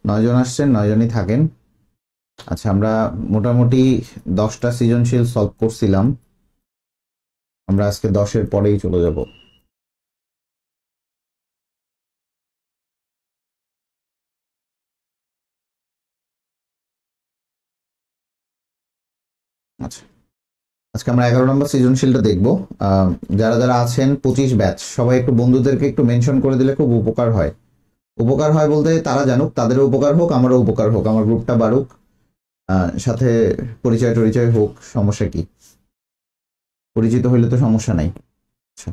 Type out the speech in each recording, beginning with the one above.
9 জন আসছেন, 9 জনই থাকেন। আচ্ছা, আমরা মোটামুটি 10টা সৃজনশীল সলভ করছিলাম, আমরা আজকে 10-এর পরেই চলে যাব। আচ্ছা, আজকে আমরা 11 নম্বর সৃজনশীলটা দেখব। যারা যারা আছেন 25 ব্যাচ, সবাই একটু বন্ধুদেরকে একটু মেনশন করে দিলে খুব উপকার হয়। উপকার হয় বলতে তারা জানুক, তাদেরও উপকার হোক, আমারও উপকার হোক, আমার গ্রুপটা বাড়ুক, সাথে পরিচয় টরিচয় হোক, সমস্যা কি? পরিচিত হইলে তো সমস্যা নাই। আচ্ছা,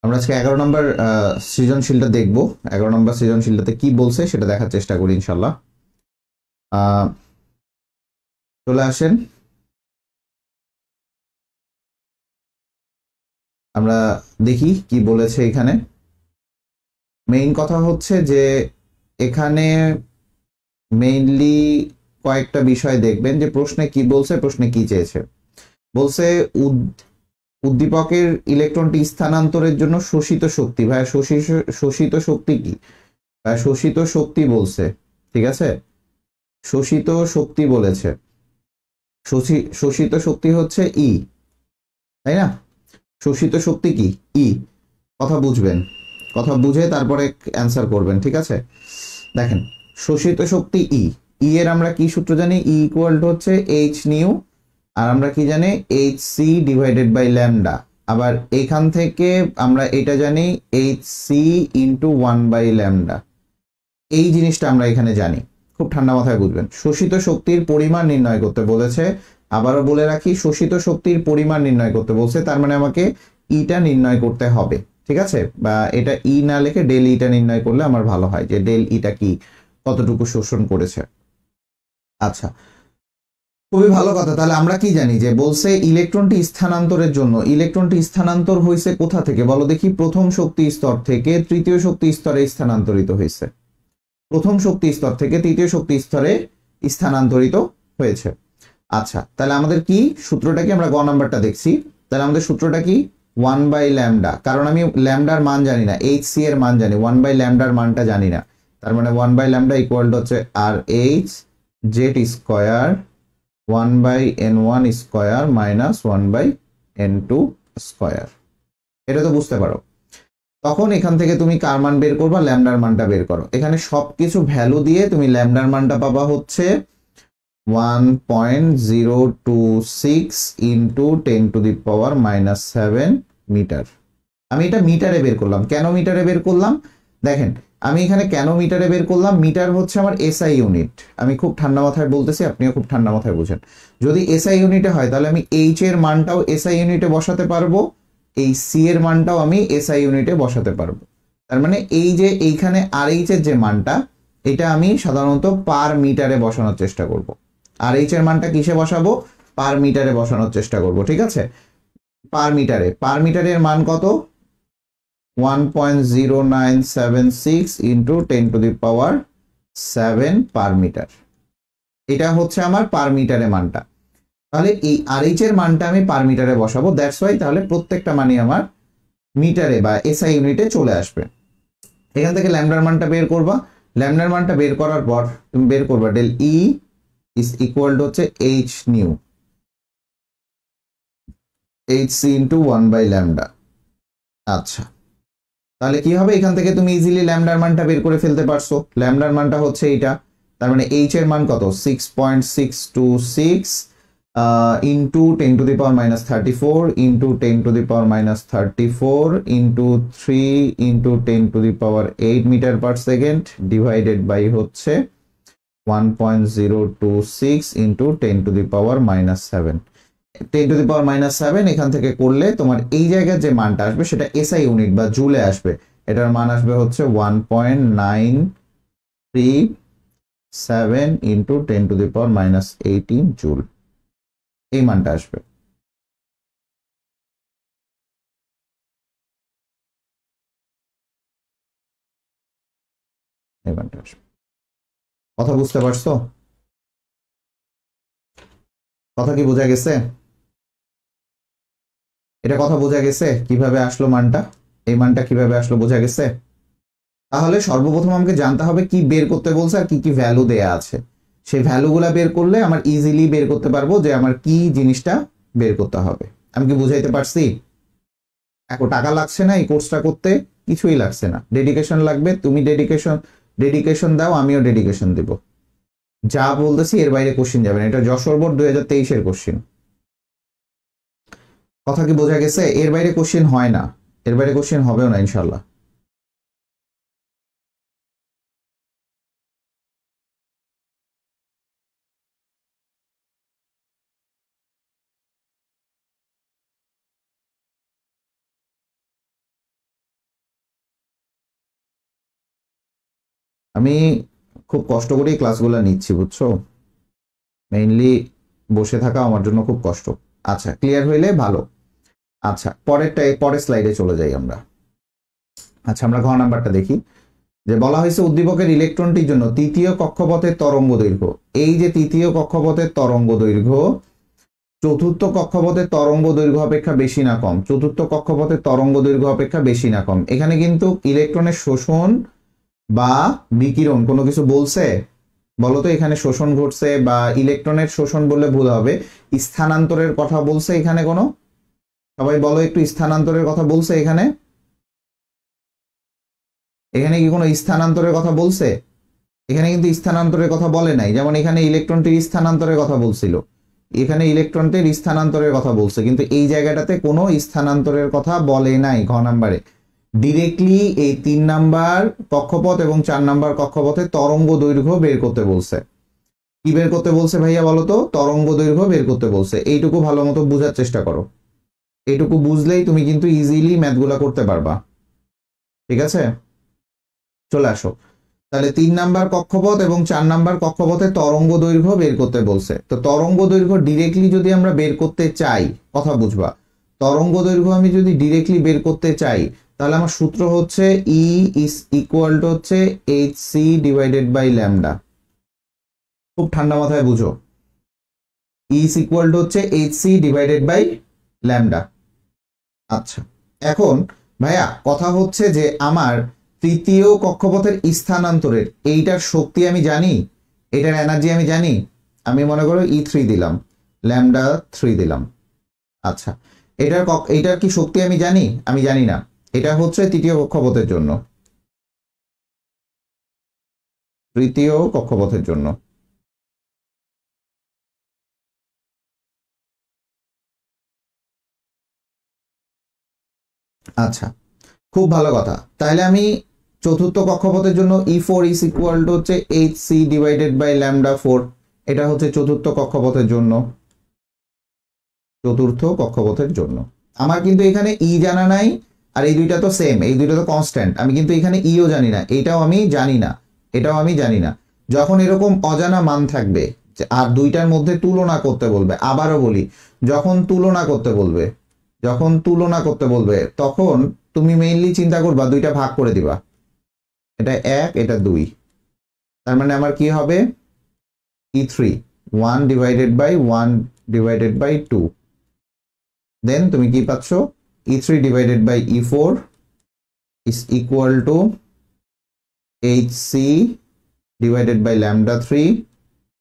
আমরা আজকে 11 নম্বর সৃজনশীলটা দেখব। 11 নম্বর সৃজনশীলটাতে কি বলছে সেটা দেখার চেষ্টা করি ইনশাল্লাহ। চলে আসেন, আমরা দেখি কি বলেছে এখানে। মেইন কথা হচ্ছে যে এখানে মেইনলি কয়েকটা বিষয় দেখবেন যে প্রশ্নে কি বলছে, প্রশ্নে কি চেয়েছে। বলছে উদ্দীপকের ইলেকট্রনটি স্থানান্তরের জন্য শোষিত শক্তি। ভাই শোষিত শক্তি কি? ভাই শোষিত শক্তি বলছে, ঠিক আছে, শোষিত শক্তি বলেছে। শোষিত শক্তি হচ্ছে ই, তাই না? শোষিত শক্তি কি? ই। কথা বুঝবেন, কথা বুঝে তারপরে অ্যান্সার করবেন, ঠিক আছে? দেখেন, শোষিত শক্তি ই, ই এর আমরা কি সূত্র জানি? ই ইকুয়াল টু হচ্ছে এইচ নিউ, আর আমরা কি জানি? H C divided by lambda. আবার এখান থেকে আমরা এটা জানি H C into 1 by lambda. এই জিনিসটা আমরা এখানে জানি, খুব ঠান্ডা মাথায় বুঝবেন। শোষিত শক্তির পরিমাণ নির্ণয় করতে বলেছে। আবারও বলে রাখি, শোষিত শক্তির পরিমাণ নির্ণয় করতে বলছে, তার মানে আমাকে ইটা নির্ণয় করতে হবে, ঠিক আছে? বা এটা ই না লিখে ডেল ইটা নির্ণয় করলে আমার ভালো হয়, যে ডেল ইটা কি, কতটুকু শোষণ করেছে। আচ্ছা, খুবই ভালো কথা। তাহলে আমরা কি জানি? যে বলছে ইলেকট্রনটি স্থানান্তরের জন্য। ইলেকট্রনটি স্থানান্তর হয়েছে কোথা থেকে বলো দেখি? প্রথম শক্তি স্তর থেকে তৃতীয় শক্তি স্তরে স্থানান্তরিত হয়েছে। প্রথম শক্তি স্তর থেকে তৃতীয় শক্তি স্তরে স্থানান্তরিত হয়েছে। আচ্ছা, তাহলে আমাদের কি সূত্রটা কি? আমরা গ নাম্বারটা দেখছি। তাহলে আমাদের সূত্রটা কি? 1 বাই ল্যামডা, কারণ আমি ল্যামডার মান জানি না, এইচ সি এর মান জানি, 1 বাই ল্যামডার মানটা জানি না। তার মানে 1 বাই ল্যামডা ইকুয়াল টু হচ্ছে আর H Z square 1 by n1 square minus 1 by n2 square. এটা তো বুঝতে পারো। তখন এখান থেকে তুমি কার মান বের করবা? ল্যামডার মানটা বের করো। এখানে সবকিছু ভ্যালু দিয়ে তুমি ল্যামডার মানটা পাবা হচ্ছে 1.026 into 10 to the power minus 7 metre. আমি এটা মিটারে বের করলাম। কেন মিটারে বের করলাম? দেখেন, আমি এখানে কেন মিটারে বের করলাম? মিটার হচ্ছে আমার এসআই ইউনিট। আমি খুব ঠান্ডা মাথায় বলতেছি, আপনিও খুব ঠান্ডা মাথায় বুঝেন। যদি এসআই ইউনিটে হয় তাহলে আমি এইচ এর মানটাও এসআই ইউনিটে বসাতে পারবো, এই সি এর মানটাও আমি এসআই ইউনিটে বসাতে পারবো। তার মানে এই যে এইখানে আর এইচ এর যে মানটা, এটা আমি সাধারণত পার মিটারে বসানোর চেষ্টা করব। আর এইচ এর মানটা কিসে বসাবো? পার মিটারে বসানোর চেষ্টা করব, ঠিক আছে? পার মিটারে, পার মিটারের মান কত? 1.0976 into 10 to the power 7 per metre. এটা হচ্ছে আমার পার মিটারে মানটা। তাহলে এই আরএইচ এর মানটা আমি পার মিটারে বসাবো, দ্যাটস ওয়াই তাহলে প্রত্যেকটা মানই আমার মিটারে বা এসআই ইউনিটে চলে আসবে। এখান থেকে ল্যামডার মানটা বের করবা। ল্যামডার মানটা বের করার পর তুমি বের করবা del E is equal to হচ্ছে H nu H C into 1 by lambda. আচ্ছা, তাহলে কি হবে? এখান থেকে তুমি ইজিলি ল্যামডার মানটা বের করে ফেলতে পারছো। ল্যামডার মানটা হচ্ছে এইটা, তার মানে এইচ এর মান কত? 6.626 into 10 to the power minus 34 into 10 to the power minus 34 into 3 into 10 to the power 8 metre per second divided by হচ্ছে 1.026 into 10 to the power minus 7। 10 to the power minus 7 এখান থেকে করলে তোমার এই জায়গায় যে মানটা আসবে সেটা এসআই ইউনিট বা জুলে আসবে। এটার মান আসবে হচ্ছে 1.937 into 10 to the power minus 18 joule. এই মানটা আসবে। এই মানটা আসবে। কথা বুঝতে পারছো? কথা কি বোঝা গেছে? এটা কথা বোঝা গেছে কিভাবে আসলো মানটা? এই মানটা কিভাবে আসলো বোঝা গেছে? তাহলে সর্বপ্রথম আমাকে জানতে হবে কি বের করতে বলছে আর কি কি ভ্যালু দেয়া আছে। সেই ভ্যালুগুলা বের করলে আমার ইজিলি বের করতে পারবো যে আমার কি জিনিসটা বের করতে হবে। আমি কি বুঝাইতে পারছি? এখন টাকা লাগছে না এই কোর্সটা করতে, কিছুই লাগছে না, ডেডিকেশন লাগবে। তুমি ডেডিকেশন দাও, আমিও ডেডিকেশন দিব। যা বলতেছি এর বাইরে কোশ্চিন যাবে না। এটা যশোর বোর্ড 2023-এর কোশ্চিন। কথা কি বোঝা গেছে? এর বাইরে কোশ্চিন হয় না, এর বাইরে কোশ্চিন হবেও না ইনশাল্লাহ। আমি খুব কষ্ট করেই ক্লাসগুলো নিচ্ছি, বুঝছো? মেইনলি বসে থাকা আমার জন্য খুব কষ্ট। আচ্ছা, ক্লিয়ার হইলে ভালো। আচ্ছা, পরের স্লাইডে চলে যাই আমরা। আচ্ছা, আমরা ঘ নাম্বারটা দেখি। যে বলা হয়েছে উদ্দীপকের ইলেকট্রনটির জন্য তৃতীয় কক্ষপথের তরঙ্গ দৈর্ঘ্য, এই যে তৃতীয় কক্ষপথের তরঙ্গ দৈর্ঘ্য চতুর্থ কক্ষপথের তরঙ্গ দৈর্ঘ্য অপেক্ষা বেশি না কম, চতুর্থ কক্ষপথের তরঙ্গ দৈর্ঘ্য অপেক্ষা বেশি না কম। এখানে কিন্তু ইলেকট্রনের শোষণ বা বিকিরণ কোনো কিছু বলছে? বলতো এখানে শোষণ ঘটছে বা ইলেকট্রনের শোষণ বললে ভুল হবে, স্থানান্তরের কথা বলছে এখানে কোনো? সবাই বলো একটু, স্থানান্তরের কথা বলছে এখানে? এখানে কি কোনো স্থানান্তরের কথা বলছে? এখানে কিন্তু স্থানান্তরের কথা বলে নাই। যেমন এখানে ইলেকট্রনটির স্থানান্তরের কথা বলছিল, এখানে ইলেকট্রনটির স্থানান্তরের কথা বলছে, কিন্তু এই জায়গাটাতে কোনো স্থানান্তরের কথা বলে নাই। ঘ নাম্বারে ডিরেক্টলি এই 3 নাম্বার কক্ষপথ এবং 4 নাম্বার কক্ষপথে তরঙ্গ দৈর্ঘ্য বের করতে বলছে। কি বের করতে বলছে ভাইয়া বলো তো? তরঙ্গ দৈর্ঘ্য বের করতে বলছে। এইটুকু ভালো মতো বোঝার চেষ্টা করো, এইটুকু বুঝলেই তুমি কিন্তু ইজিলি ম্যাথগুলা করতে পারবা। ঠিক আছে, চলে আসো। তাহলে 3 নাম্বার কক্ষপথ এবং 4 নাম্বার কক্ষপথে তরঙ্গ দৈর্ঘ্য বের করতে বলছে। তো তরঙ্গ দৈর্ঘ্য ডিরেক্টলি যদি আমরা বের করতে চাই, কথা বুঝবা, তরঙ্গ দৈর্ঘ্য আমি যদি ডিরেক্টলি বের করতে চাই তাহলে আমার সূত্র হচ্ছে ই ইজ ইকুয়াল টু হচ্ছে H C divided by lambda. খুব ঠান্ডা মাথায় বুঝো, ই ইজ ইকুয়াল টু হচ্ছে H C divided by lambda. আচ্ছা, এখন ভাইয়া কথা হচ্ছে যে আমার তৃতীয় কক্ষপথের স্থানান্তরের এইটার শক্তি আমি জানি, এটার এনার্জি আমি জানি। আমি মনে করো E3 দিলাম, ল্যামডা 3 দিলাম। আচ্ছা, এইটার কি শক্তি আমি জানি? আমি জানি না। এটা হচ্ছে তৃতীয় কক্ষপথের জন্য, তৃতীয় কক্ষপথের জন্য। আচ্ছা, খুব ভালো কথা। তাহলে আমি চতুর্থ কক্ষপথের জন্য E4 ইজ ইকুয়াল টু হচ্ছে H C divided by lambda 4। এটা হচ্ছে চতুর্থ কক্ষপথের জন্য, চতুর্থ কক্ষপথের জন্য। আমার কিন্তু এখানে ই জানা নাই, আর এই দুইটা তো সেম, এই দুইটা তো কনস্ট্যান্ট। আমি কিন্তু এখানে ইও জানি না, এটাও আমি জানি না, এটাও আমি জানি না। যখন এরকম অজানা মান থাকবে আর দুইটার মধ্যে তুলনা করতে বলবে, আবারও বলি, যখন তুলনা করতে বলবে, যখন তুলনা করতে বলবে তখন তুমি মেইনলি চিন্তা করবা দুইটা ভাগ করে দিবা, এটা 1 এটা 2। তার মানে আমার কি হবে? E3 1 divided by 1 divided by 2। Then তুমি কি পাচ্ছ? E3 divided by E4 is equal to HC divided by lambda 3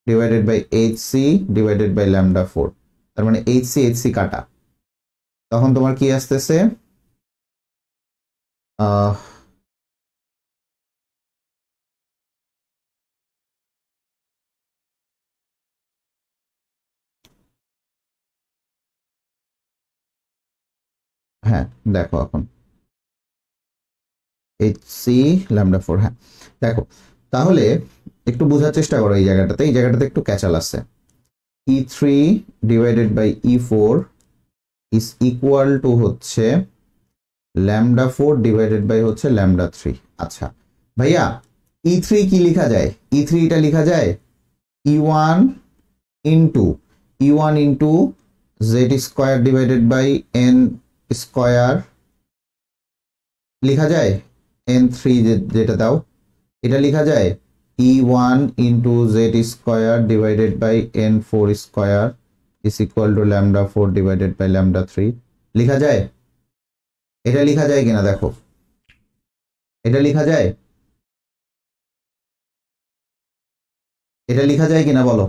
divided by HC divided by lambda 4। তার মানে HC কাটা, তখন তোমার কি আসতেছে? হ্যাঁ দেখো এখন HC ল্যামডা 4। হ্যাঁ দেখো, তাহলে একটু বোঝার চেষ্টা করো এই জায়গাটাতে, এই জায়গাটাতে একটু ক্যাচাল আছে। E3 divided by E4 is equal to হচ্ছে ল্যামডা 4 ডিভাইডেড বাই হচ্ছে ল্যামডা 3। আচ্ছা ভাইয়া, E3 কি লেখা যায়? E3 এটা লেখা যায় E1 into Z square divided by N square লেখা যায়। N3 যেটা দাও, এটা লেখা যায় E1 into Z square divided by N4 square is equal to lambda 4 divided by lambda 3। লেখা যায়? এটা লেখা যায় কিনা দেখো, এটা লেখা যায়? এটা লেখা যায় কিনা বলো,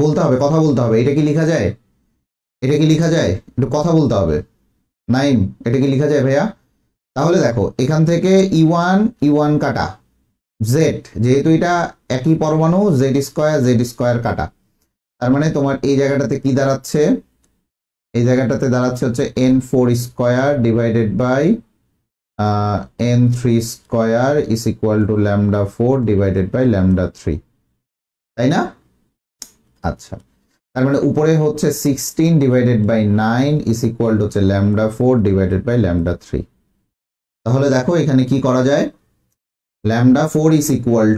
বলতে হবে, কথা বলতে হবে, এটা কি লেখা যায়? এটা কি লেখা যায়? একটু কথা বলতে হবে। নাইম, এটা কি লেখা যায় ভাইয়া? তাহলে দেখো এখান থেকে ই1 ই1 কাটা, জেড যেহেতু এটা একই পরমাণু, জেড স্কোয়ার কাটা, তার মানে তোমার এই জায়গাটাতে কি দাঁড়াচ্ছে? এই জায়গাটাতে দাঁড়াচ্ছে হচ্ছে n4 square divided by n3 square is equal to λ4 divided by λ3, তাই না? আচ্ছা, তার মানে উপরে হচ্ছে 16 divided by 9 is equal to হচ্ছে λ4 ডিভাইডেড বাই λ3। তাহলে দেখো এখানে কি করা যায়, λ4 ইজ ইকুয়াল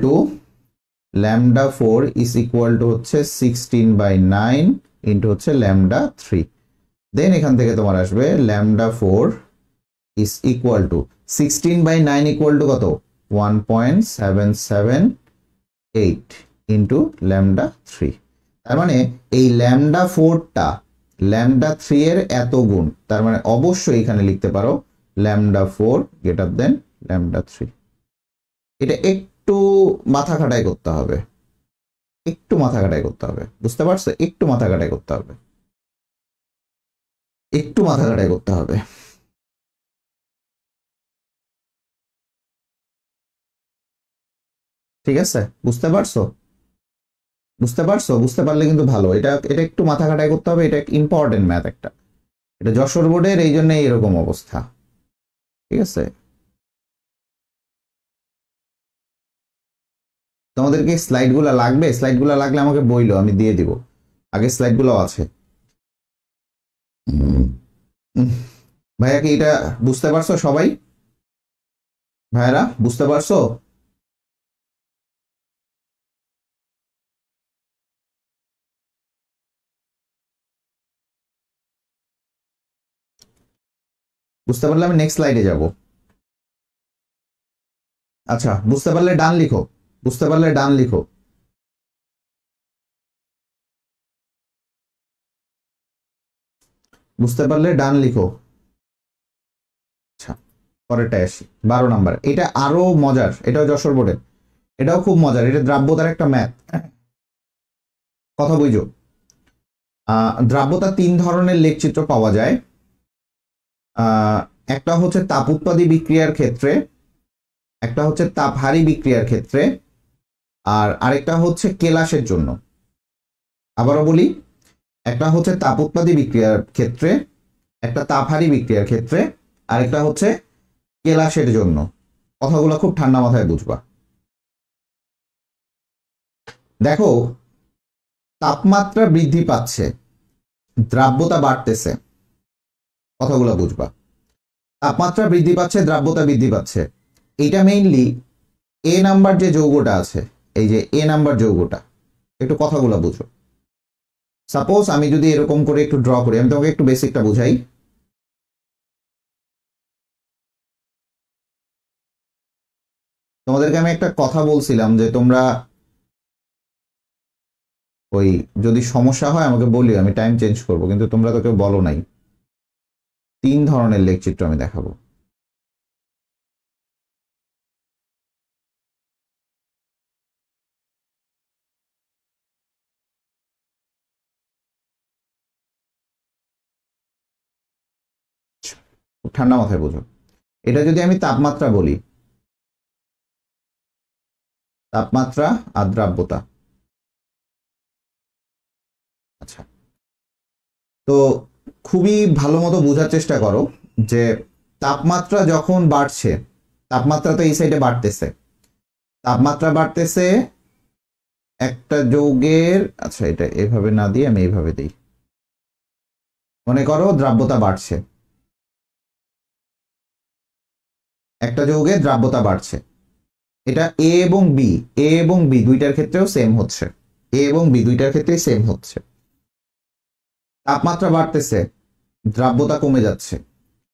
টু হচ্ছে 16 বাই 9 ইন্টু হচ্ছে λ3। দেন এখান থেকে তোমার আসবে λ4 is equal to 16 by 9 equal to কত? 1.778 ইন্টু λ3। তার মানে এই λ4টা λ3 এর এত গুণ, তার মানে অবশ্যই এখানে লিখতে পারো λ4 গ্রেটার দেন λ3। এটা একটু মাথা খাটাই করতে হবে, একটু মাথা খাটাই করতে হবে, বুঝতে পারছো? একটু মাথা খাটাই করতে হবে, একটু মাথা খাটাই করতে হবে। ঠিক আছে, বুঝতে পারছো? বুঝতে পারছো? বুঝতে পারলে কিন্তু ভালো। এটা এটা একটু মাথা খাটাই করতে হবে, এটা ইম্পর্টেন্ট ম্যাথ একটা, এটা যশোর বোর্ডের, এই জন্য এরকম অবস্থা। ঠিক আছে, তোমাদেরকে স্লাইডগুলো লাগবে? স্লাইডগুলো লাগলে আমাকে বইলো, আমি দিয়ে দিব, আগে স্লাইডগুলো আছে। ভাইয়া কি এটা বুঝতে পারছো সবাই? ভাইয়ারা বুঝতে পারছো? বুঝতে পারলে আমি নেক্সট স্লাইডে যাব। আচ্ছা, বুঝতে পারলে ডান লিখো, বুঝতে পারলে ডান লিখো। বুঝতে পারলে ডান লিখো। আচ্ছা, পরেরটা আসি, 12 নাম্বার। এটা আরো মজার, এটাও যশোর বোর্ডের, এটাও খুব মজার, এটা দ্রাব্যতার একটা ম্যাথ। কথা বুঝো, দ্রাব্যতা 3 ধরনের লেখচিত্র পাওয়া যায়। একটা হচ্ছে তাপ উৎপাদী বিক্রিয়ার ক্ষেত্রে, একটা হচ্ছে তাপহারী বিক্রিয়ার ক্ষেত্রে, আর আরেকটা হচ্ছে কেলাসের জন্য। আবারও বলি, একটা হচ্ছে তাপ উৎপাদী বিক্রিয়ার ক্ষেত্রে, একটা তাপহারী বিক্রিয়ার ক্ষেত্রে, আরেকটা হচ্ছে কেলাসের জন্য। কথাগুলো খুব ঠান্ডা মাথায় বুঝবা। দেখো, তাপমাত্রা বৃদ্ধি পাচ্ছে, দ্রাব্যতা বাড়তেছে, কথাগুলো বুঝবা। তাপমাত্রা বৃদ্ধি পাচ্ছে, দ্রাব্যতা বৃদ্ধি পাচ্ছে, এটা মেইনলি এ নাম্বার যে যৌগটা আছে, এই যে এ নাম্বার যৌগটা, একটু কথাগুলো বুঝো। সাপোজ আমি যদি এরকম করে একটু ড্র করি, আমি তোমাকে একটু বেসিকটা বুঝাই। তোমাদেরকে আমি একটা কথা বলছিলাম যে তোমরা ওই যদি সমস্যা হয় আমাকে বলিও, আমি টাইম চেঞ্জ করব, কিন্তু তোমরা তো কেউ বলো নাই। 3 ধরনের লেখচিত্র আমি দেখাবো। খুব ঠান্ডা মাথায় বুঝো। এটা যদি আমি তাপমাত্রা বলি, তাপমাত্রা আর দ্রাব্যতা। আচ্ছা, তো খুবই ভালো মতো বোঝার চেষ্টা করো যে তাপমাত্রা যখন বাড়ছে, তাপমাত্রা তো এই সাইডে বাড়তেছে, তাপমাত্রা বাড়তেছে একটা যৌগের, আচ্ছা এটা এভাবে না দিয়ে আমি এইভাবে দিই, মনে করো দ্রাব্যতা বাড়ছে, একটা যৌগের দ্রাব্যতা বাড়ছে, এটা এ এবং বি, এ এবং বি দুইটার ক্ষেত্রেও সেম হচ্ছে, এ এবং বি দুইটার ক্ষেত্রেই সেম হচ্ছে। তাপমাত্রা বাড়তেছে, দ্রাব্যতা কমে যাচ্ছে।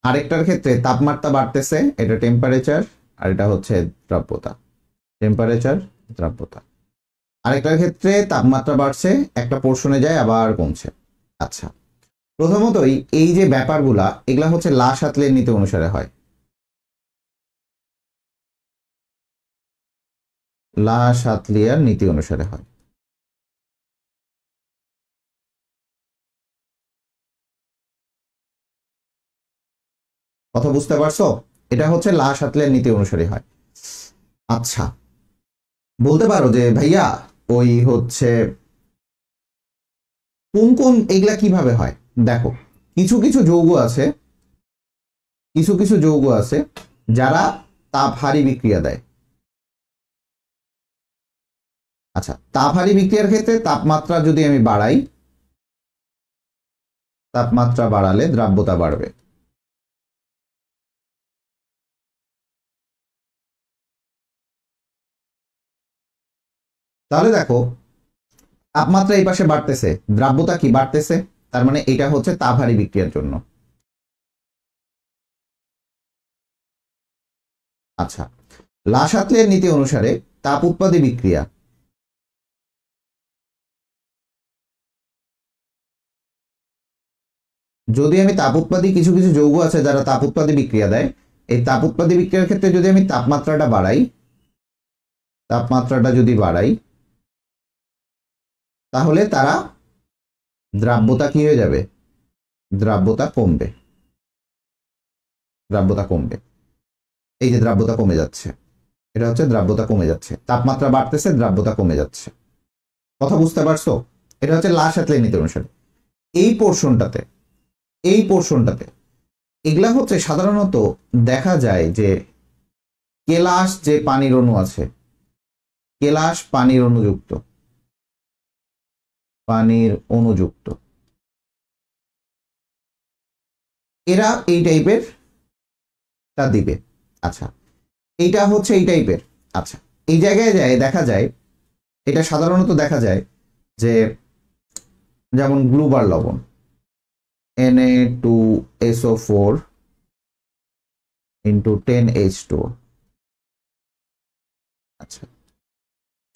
আরেকটার ক্ষেত্রে তাপমাত্রা বাড়তেছে, এটা টেম্পারেচার, আর এটা হচ্ছে দ্রাব্যতা, টেম্পারেচার দ্রাব্যতা। আরেকটার ক্ষেত্রে তাপমাত্রা বাড়ছে, একটা পোর্শনে যায় আবার কমছে। আচ্ছা, প্রথমতই এই যে ব্যাপারগুলা, এগুলা হচ্ছে লা শাতলের নীতি অনুসারে হয়। লা-শাতলিয়ার নীতি অনুসারে হয়। কথা বুঝতে পারছো? এটা হচ্ছে লা-শাতলিয়ার নীতি অনুসারে হয়। আচ্ছা, বলতে পারো যে ভাইয়া ওই হচ্ছে কোন কোন এগুলা কিভাবে হয়? দেখো, কিছু কিছু যৌগ আছে, কিছু কিছু যৌগ আছে যারা তাপহারী বিক্রিয়া দেয়। আচ্ছা, তাপহারী বিক্রিয়ার ক্ষেত্রে তাপমাত্রা যদি আমি বাড়াই, তাপমাত্রা বাড়ালে দ্রাব্যতা বাড়বে। তাহলে দেখো, তাপমাত্রা এই পাশে বাড়তেছে, দ্রাব্যতা কি বাড়তেছে, তার মানে এটা হচ্ছে তাপহারী বিক্রিয়ার জন্য। আচ্ছা, লা-শাতলিয়ার নীতি অনুসারে তাপ উৎপাদী বিক্রিয়া, যদি আমি তাপ উৎপাদী কিছু কিছু যৌগ আছে যারা তাপ উৎপাদী বিক্রিয়া দেয়, এই তাপ উৎপাদী বিক্রিয়ার ক্ষেত্রে যদি আমি তাপমাত্রাটা বাড়াই, তাপমাত্রাটা যদি বাড়াই, তাহলে তারা দ্রাব্যতা কি হয়ে যাবে? দ্রাব্যতা কমবে, দ্রাব্যতা কমবে। এই যে দ্রাব্যতা কমে যাচ্ছে, এটা হচ্ছে দ্রাব্যতা কমে যাচ্ছে, তাপমাত্রা বাড়তেছে, দ্রাব্যতা কমে যাচ্ছে। কথা বুঝতে পারছো? এটা হচ্ছে লা-শাতলিয়ার নীতি অনুসারে। এই পোর্শনটাতে, এই পোর্শনটাতে এগুলা হচ্ছে সাধারণত দেখা যায় যে কেলাস যে পানির অণু আছে, কেলাস পানির অণুযুক্ত, পানির অণুযুক্ত, এরা এই টাইপের তা দিবে। আচ্ছা, এইটা হচ্ছে এই টাইপের। আচ্ছা, এই জায়গায় যায় দেখা যায়, এটা সাধারণত দেখা যায় যে যেমন গ্লুবার লবণ Na2SO4 into 10H2O। আচ্ছা,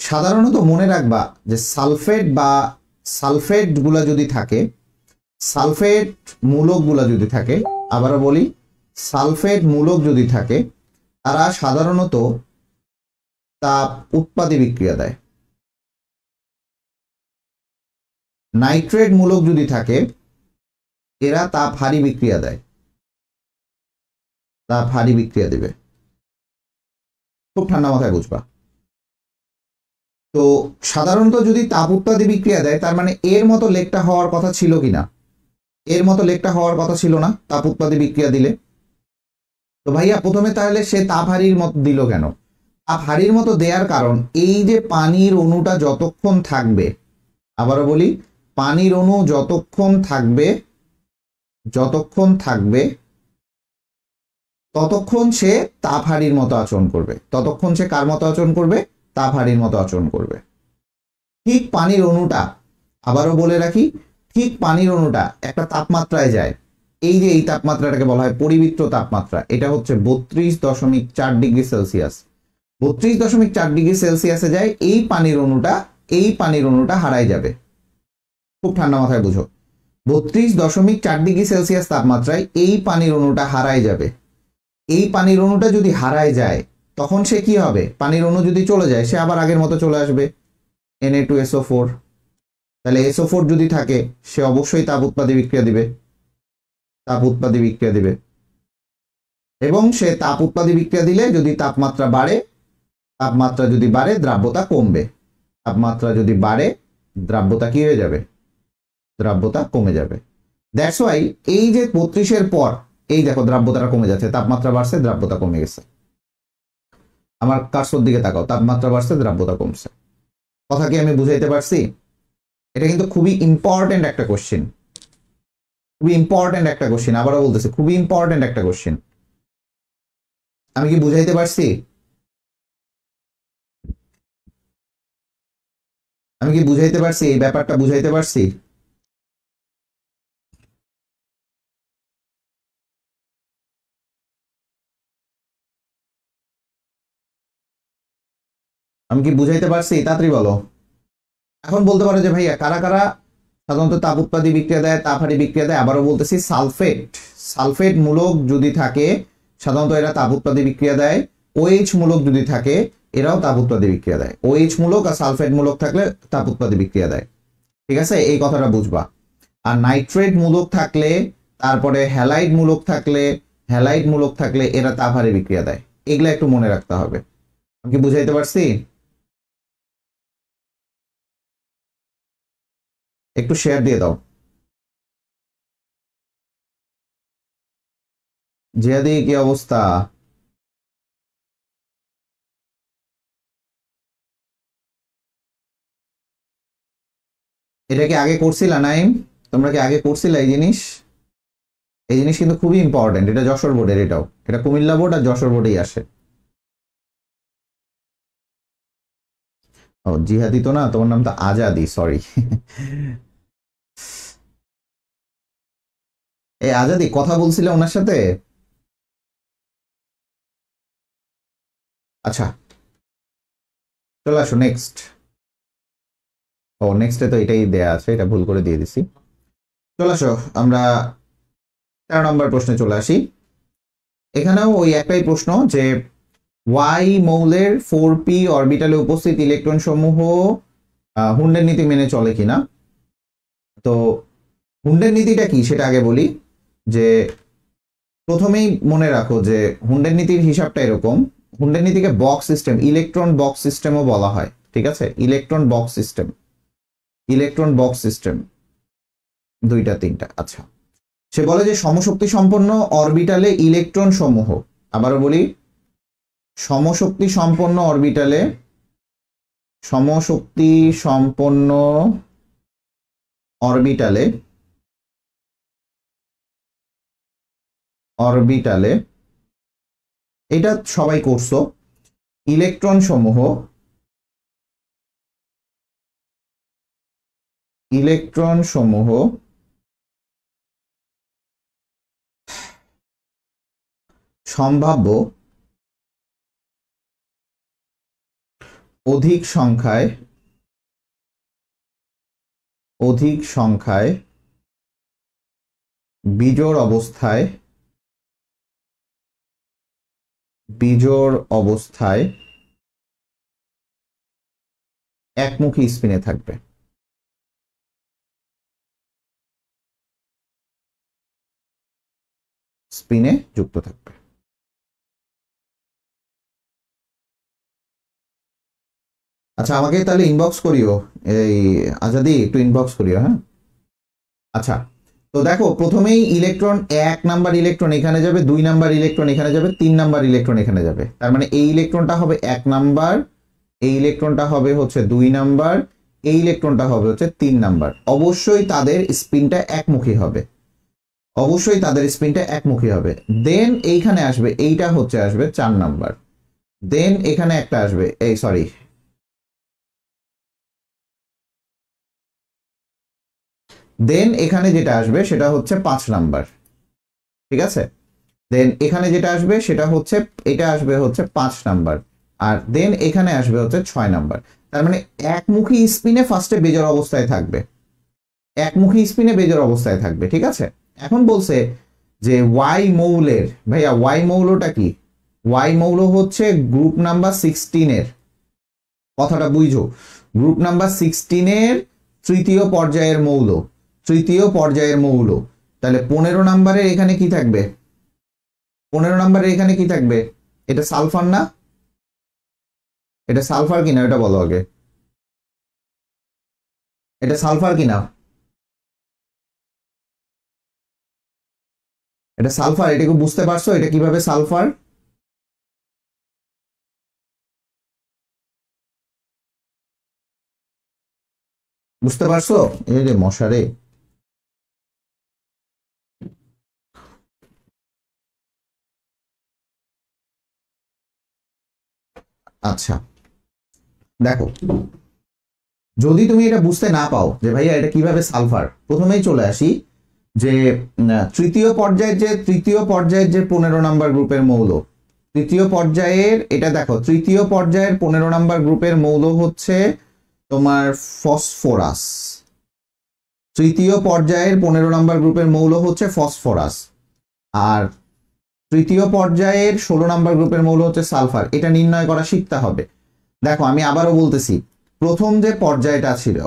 সাধারণত মনে রাখবা যে সালফেট বা সালফেট গুলা যদি থাকে, সালফেট মূলক গুলা যদি থাকে, আবারও বলি সালফেট মূলক যদি থাকে, তারা সাধারণত তাপ উৎপাদী বিক্রিয়া দেয়। নাইট্রেট মূলক যদি থাকে, এরা তাপহারী বিক্রিয়া দেয়, তাপহারী বিক্রিয়া দিবে। খুব ঠান্ডা মাথায় বুঝবা। তো সাধারণত যদি তাপ উৎপাদী বিক্রিয়া দেয়, তার মানে এর মতো লেকটা হওয়ার কথা ছিল কিনা? এর মতো লেকটা হওয়ার কথা ছিল না তাপ উৎপাদী বিক্রিয়া দিলে। তো ভাইয়া প্রথমে তাহলে সে তাপহারীর মতো দিল কেন? তাপহারীর মতো দেওয়ার কারণ এই যে পানির অণুটা যতক্ষণ থাকবে, আবারও বলি পানির অণু যতক্ষণ থাকবে, যতক্ষণ থাকবে ততক্ষণ সে তাপহারীর মতো আচরণ করবে। ততক্ষণ সে কার মতো আচরণ করবে? তাপহারীর মতো আচরণ করবে। ঠিক পানির অণুটা, আবারও বলে রাখি, ঠিক পানির অণুটা একটা তাপমাত্রায় যায়, এই যে এই তাপমাত্রাটাকে বলা হয় পরিবৃত্ত তাপমাত্রা, এটা হচ্ছে 32.4 ডিগ্রি সেলসিয়াস। 32.4 ডিগ্রি সেলসিয়াসে যায়, এই পানির অণুটা, এই পানির অণুটা হারায় যাবে। খুব ঠান্ডা মাথায় বুঝো, 32.4 ডিগ্রি সেলসিয়াস তাপমাত্রায় এই পানির অণুটা হারায় যাবে। এই পানির অণুটা যদি হারায় যায়, তখন সে কি হবে? পানির অণু যদি চলে যায়, সে আবার আগের মতো চলে আসবে, Na2SO4। তাহলে SO4 যদি থাকে, সে অবশ্যই তাপ উৎপাদী বিক্রিয়া দিবে, তাপ উৎপাদী বিক্রিয়া দিবে। এবং সে তাপ উৎপাদী বিক্রিয়া দিলে যদি তাপমাত্রা বাড়ে, তাপমাত্রা যদি বাড়ে দ্রাব্যতা কমবে, তাপমাত্রা যদি বাড়ে দ্রাব্যতা কি হয়ে যাবে? দ্রাব্যতা কমে যাবে। দ্যাটস ওয়াই এই যে 32-এর পর এই দেখো দ্রাব্যতাটা কমে যাচ্ছে, তাপমাত্রা বাড়ছে, দ্রাব্যতা কমে গেছে। আমার কার্সর দিকে তাকাও, তাপমাত্রা বাড়ছে, দ্রাব্যতা কমছে। কথা কি আমি বুঝাইতে পারছি? এটা কিন্তু খুবই ইম্পর্টেন্ট একটা কোশ্চেন, খুবই ইম্পর্টেন্ট একটা কোশ্চেন। আবারও বলতেছি, খুবই ইম্পর্টেন্ট একটা কোশ্চেন। আমি কি বুঝাইতে পারছি? আমি কি বুঝাইতে পারছি? এই ব্যাপারটা বুঝাইতে পারছি? আমি কি বুঝাইতে পারছি? তাড়াতাড়ি বলো। এখন বলতে পারো যে ভাইয়া কারা কারা সাধারণত তাপ উৎপাদী বিক্রিয়া দেয়, তাপহারী বিক্রিয়া দেয়? আবারও বলতেছি, সালফেট, সালফেট মূলক যদি থাকে সাধারণত এরা তাপ উৎপাদী বিক্রিয়া দেয়। OH মূলক যদি থাকে, এরাও তাপ উৎপাদী বিক্রিয়া দেয়। OH মূলক আর সালফেট মূলক থাকলে তাপ উৎপাদী বিক্রিয়া দেয়, ঠিক আছে, এই কথাটা বুঝবা। আর নাইট্রেট মূলক থাকলে, তারপরে হ্যালাইড মূলক থাকলে এরা তাপহারী বিক্রিয়া দেয়। এগুলা একটু মনে রাখতে হবে। আমি কি বুঝাইতে পারছি? একটু শেয়ার দিয়ে দাও। জিয়াদি কি অবস্থা? এটা কি আগে করছিলা নাইম? তোমরা কি আগে করছিলা এই জিনিস? এই জিনিস কিন্তু খুবই ইম্পর্টেন্ট। এটা যশোর বোর্ডের, এটাও এটা কুমিল্লা বোর্ড আর যশোর বোর্ডেই আসে। ও জিহাদি তো না, তোমার নাম তো আজাদি, সরি। এই আজাদি কথা বলছিলে ওনার সাথে? আচ্ছা চলে আসো নেক্সট। ও নেক্সটে তো এটাই দেয়া আছে, এটা ভুল করে দিয়ে দিছি। চলে আসো আমরা 13 নম্বর প্রশ্নে চলে আসি। এখানেও ওই একটাই প্রশ্ন যে ওয়াই মৌলের 4p অরবিটালে উপস্থিত ইলেকট্রন সমূহ হুন্ডের নীতি মেনে চলে কিনা। তো হুন্ডের নীতিটা কি সেটা আগে বলি। যে প্রথমেই মনে রাখো যে হুন্ডের নীতির হিসাবটা এরকম। হুন্ডের নীতিকে বক্স সিস্টেম, ইলেকট্রন বক্স সিস্টেমও বলা হয়, ঠিক আছে, ইলেকট্রন বক্স সিস্টেম 2টা 3টা। আচ্ছা, সে বলে যে সমশক্তি সম্পন্ন অরবিটালে ইলেকট্রন সমূহ, আবারও বলি, সমশক্তি সম্পন্ন অরবিটালে এটা সবাই করছো। ইলেকট্রন সমূহ সম্ভাব্য অধিক সংখ্যায় বিজোড় অবস্থায় একমুখী স্পিনে থাকবে। স্পিনে যুক্ত থাকবে। আচ্ছা আমাকে তাহলে ইনবক্স করিও, এই আজাদি একটু ইনবক্স করিও, হ্যাঁ। আচ্ছা তো দেখো প্রথমেই ইলেকট্রন 1 নাম্বার ইলেকট্রন এখানে যাবে, 2 নাম্বার ইলেকট্রন এখানে যাবে, 3 নাম্বার ইলেকট্রন এখানে যাবে। তার মানে এই ইলেকট্রনটা হবে 1 নাম্বার, এই ইলেকট্রনটা হবে হচ্ছে 2 নাম্বার, এই ইলেকট্রনটা হবে হচ্ছে 3 নাম্বার। অবশ্যই তাদের স্পিনটা একমুখী হবে, দেন এইখানে আসবে, এইটা হচ্ছে আসবে 4 নাম্বার, দেন এখানে একটা আসবে, দেন এখানে যেটা আসবে সেটা হচ্ছে 5 নাম্বার, ঠিক আছে। দেন এখানে যেটা আসবে সেটা হচ্ছে, এটা আসবে হচ্ছে 5 নাম্বার, আর দেন এখানে আসবে হচ্ছে 6 নাম্বার। তার মানে একমুখী স্পিনে ফার্স্টে বেজোড় অবস্থায় থাকবে, ঠিক আছে। এখন বলছে যে ওয়াই মৌলের, ভাইয়া ওয়াই মৌলটা কি? ওয়াই মৌল হচ্ছে গ্রুপ নাম্বার 16 এর, কথাটা বুঝো, গ্রুপ নাম্বার 16 এর তৃতীয় পর্যায়ের মৌল। তাহলে 15 নাম্বারের এখানে কি থাকবে? 15 নাম্বারের এখানে কি থাকবে? এটা সালফার না? এটা সালফার কিনা এটা বলো আগে, এটা সালফার কিনা? এটা সালফার, এটাকে বুঝতে পারছো এটা কিভাবে সালফার? বুঝতে পারছো? এই রে মশারে। আচ্ছা দেখো, যদি তুমি এটা বুঝতে না পাও যে ভাইয়া এটা কিভাবে সালফার, প্রথমেই চলে আসি যে তৃতীয় পর্যায়ের যে 15 নাম্বার গ্রুপের মৌল, তৃতীয় পর্যায়ের, এটা দেখো তৃতীয় পর্যায়ের 15 নাম্বার গ্রুপের মৌল হচ্ছে তোমার ফসফরাস। তৃতীয় পর্যায়ের 15 নাম্বার গ্রুপের মৌল হচ্ছে ফসফরাস, আর তৃতীয় পর্যায়ের 16 নাম্বার গ্রুপের মৌল হচ্ছে সালফার। এটা নির্ণয় করা শিখতে হবে। দেখো আমি আবারও বলতেছি, প্রথম যে পর্যায়টা ছিল,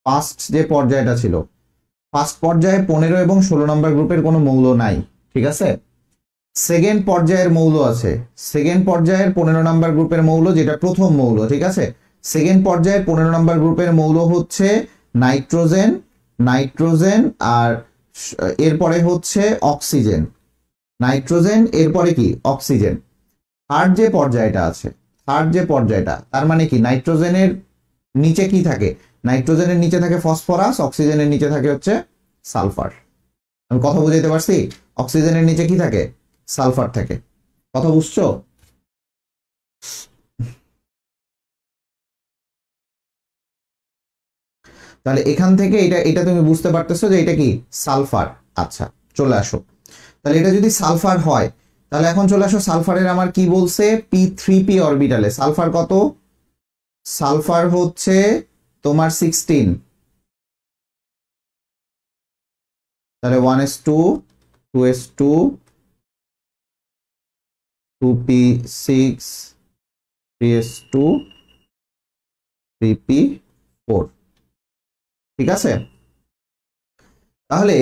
ফার্স্ট যে পর্যায়টা ছিল, ফার্স্ট পর্যায়ে 15 এবং 16 নম্বর গ্রুপের কোনো মৌল নাই, ঠিক আছে। সেকেন্ড পর্যায়ের মৌল আছে, সেকেন্ড পর্যায়ের 15 নম্বর গ্রুপের মৌল, যেটা প্রথম মৌল, ঠিক আছে। সেকেন্ড পর্যায়ের 15 নম্বর গ্রুপের মৌল হচ্ছে নাইট্রোজেন, নাইট্রোজেন আর এরপরে হচ্ছে অক্সিজেন, নাইট্রোজেন এরপরে কি অক্সিজেন। থার্ড যে পর্যায়টা আছে, থার্ড যে পর্যায়টা, তার মানে কি নাইট্রোজেনের নিচে কি থাকে, নাইট্রোজেনের নিচে থাকে ফসফরাস, অক্সিজেনের নিচে থাকে হচ্ছে সালফার। আমি কথা বুঝাইতে পারছি? অক্সিজেনের নিচে কি থাকে, সালফার থাকে। কথা বুঝছো? তাহলে এখান থেকে এটা এটা তুমি বুঝতে পারতেছো যে এটা কি সালফার। আচ্ছা চলে আসো, তাহলে এটা যদি সালফার হয়, তাহলে এখন চলে আসো সালফারের আমার কি বলছে, p3p অরবিটালে সালফার কত, সালফার হচ্ছে তোমার 16, তাহলে 1s2 2s2 2p6 3s2 3p4, ঠিক আছে। তাহলে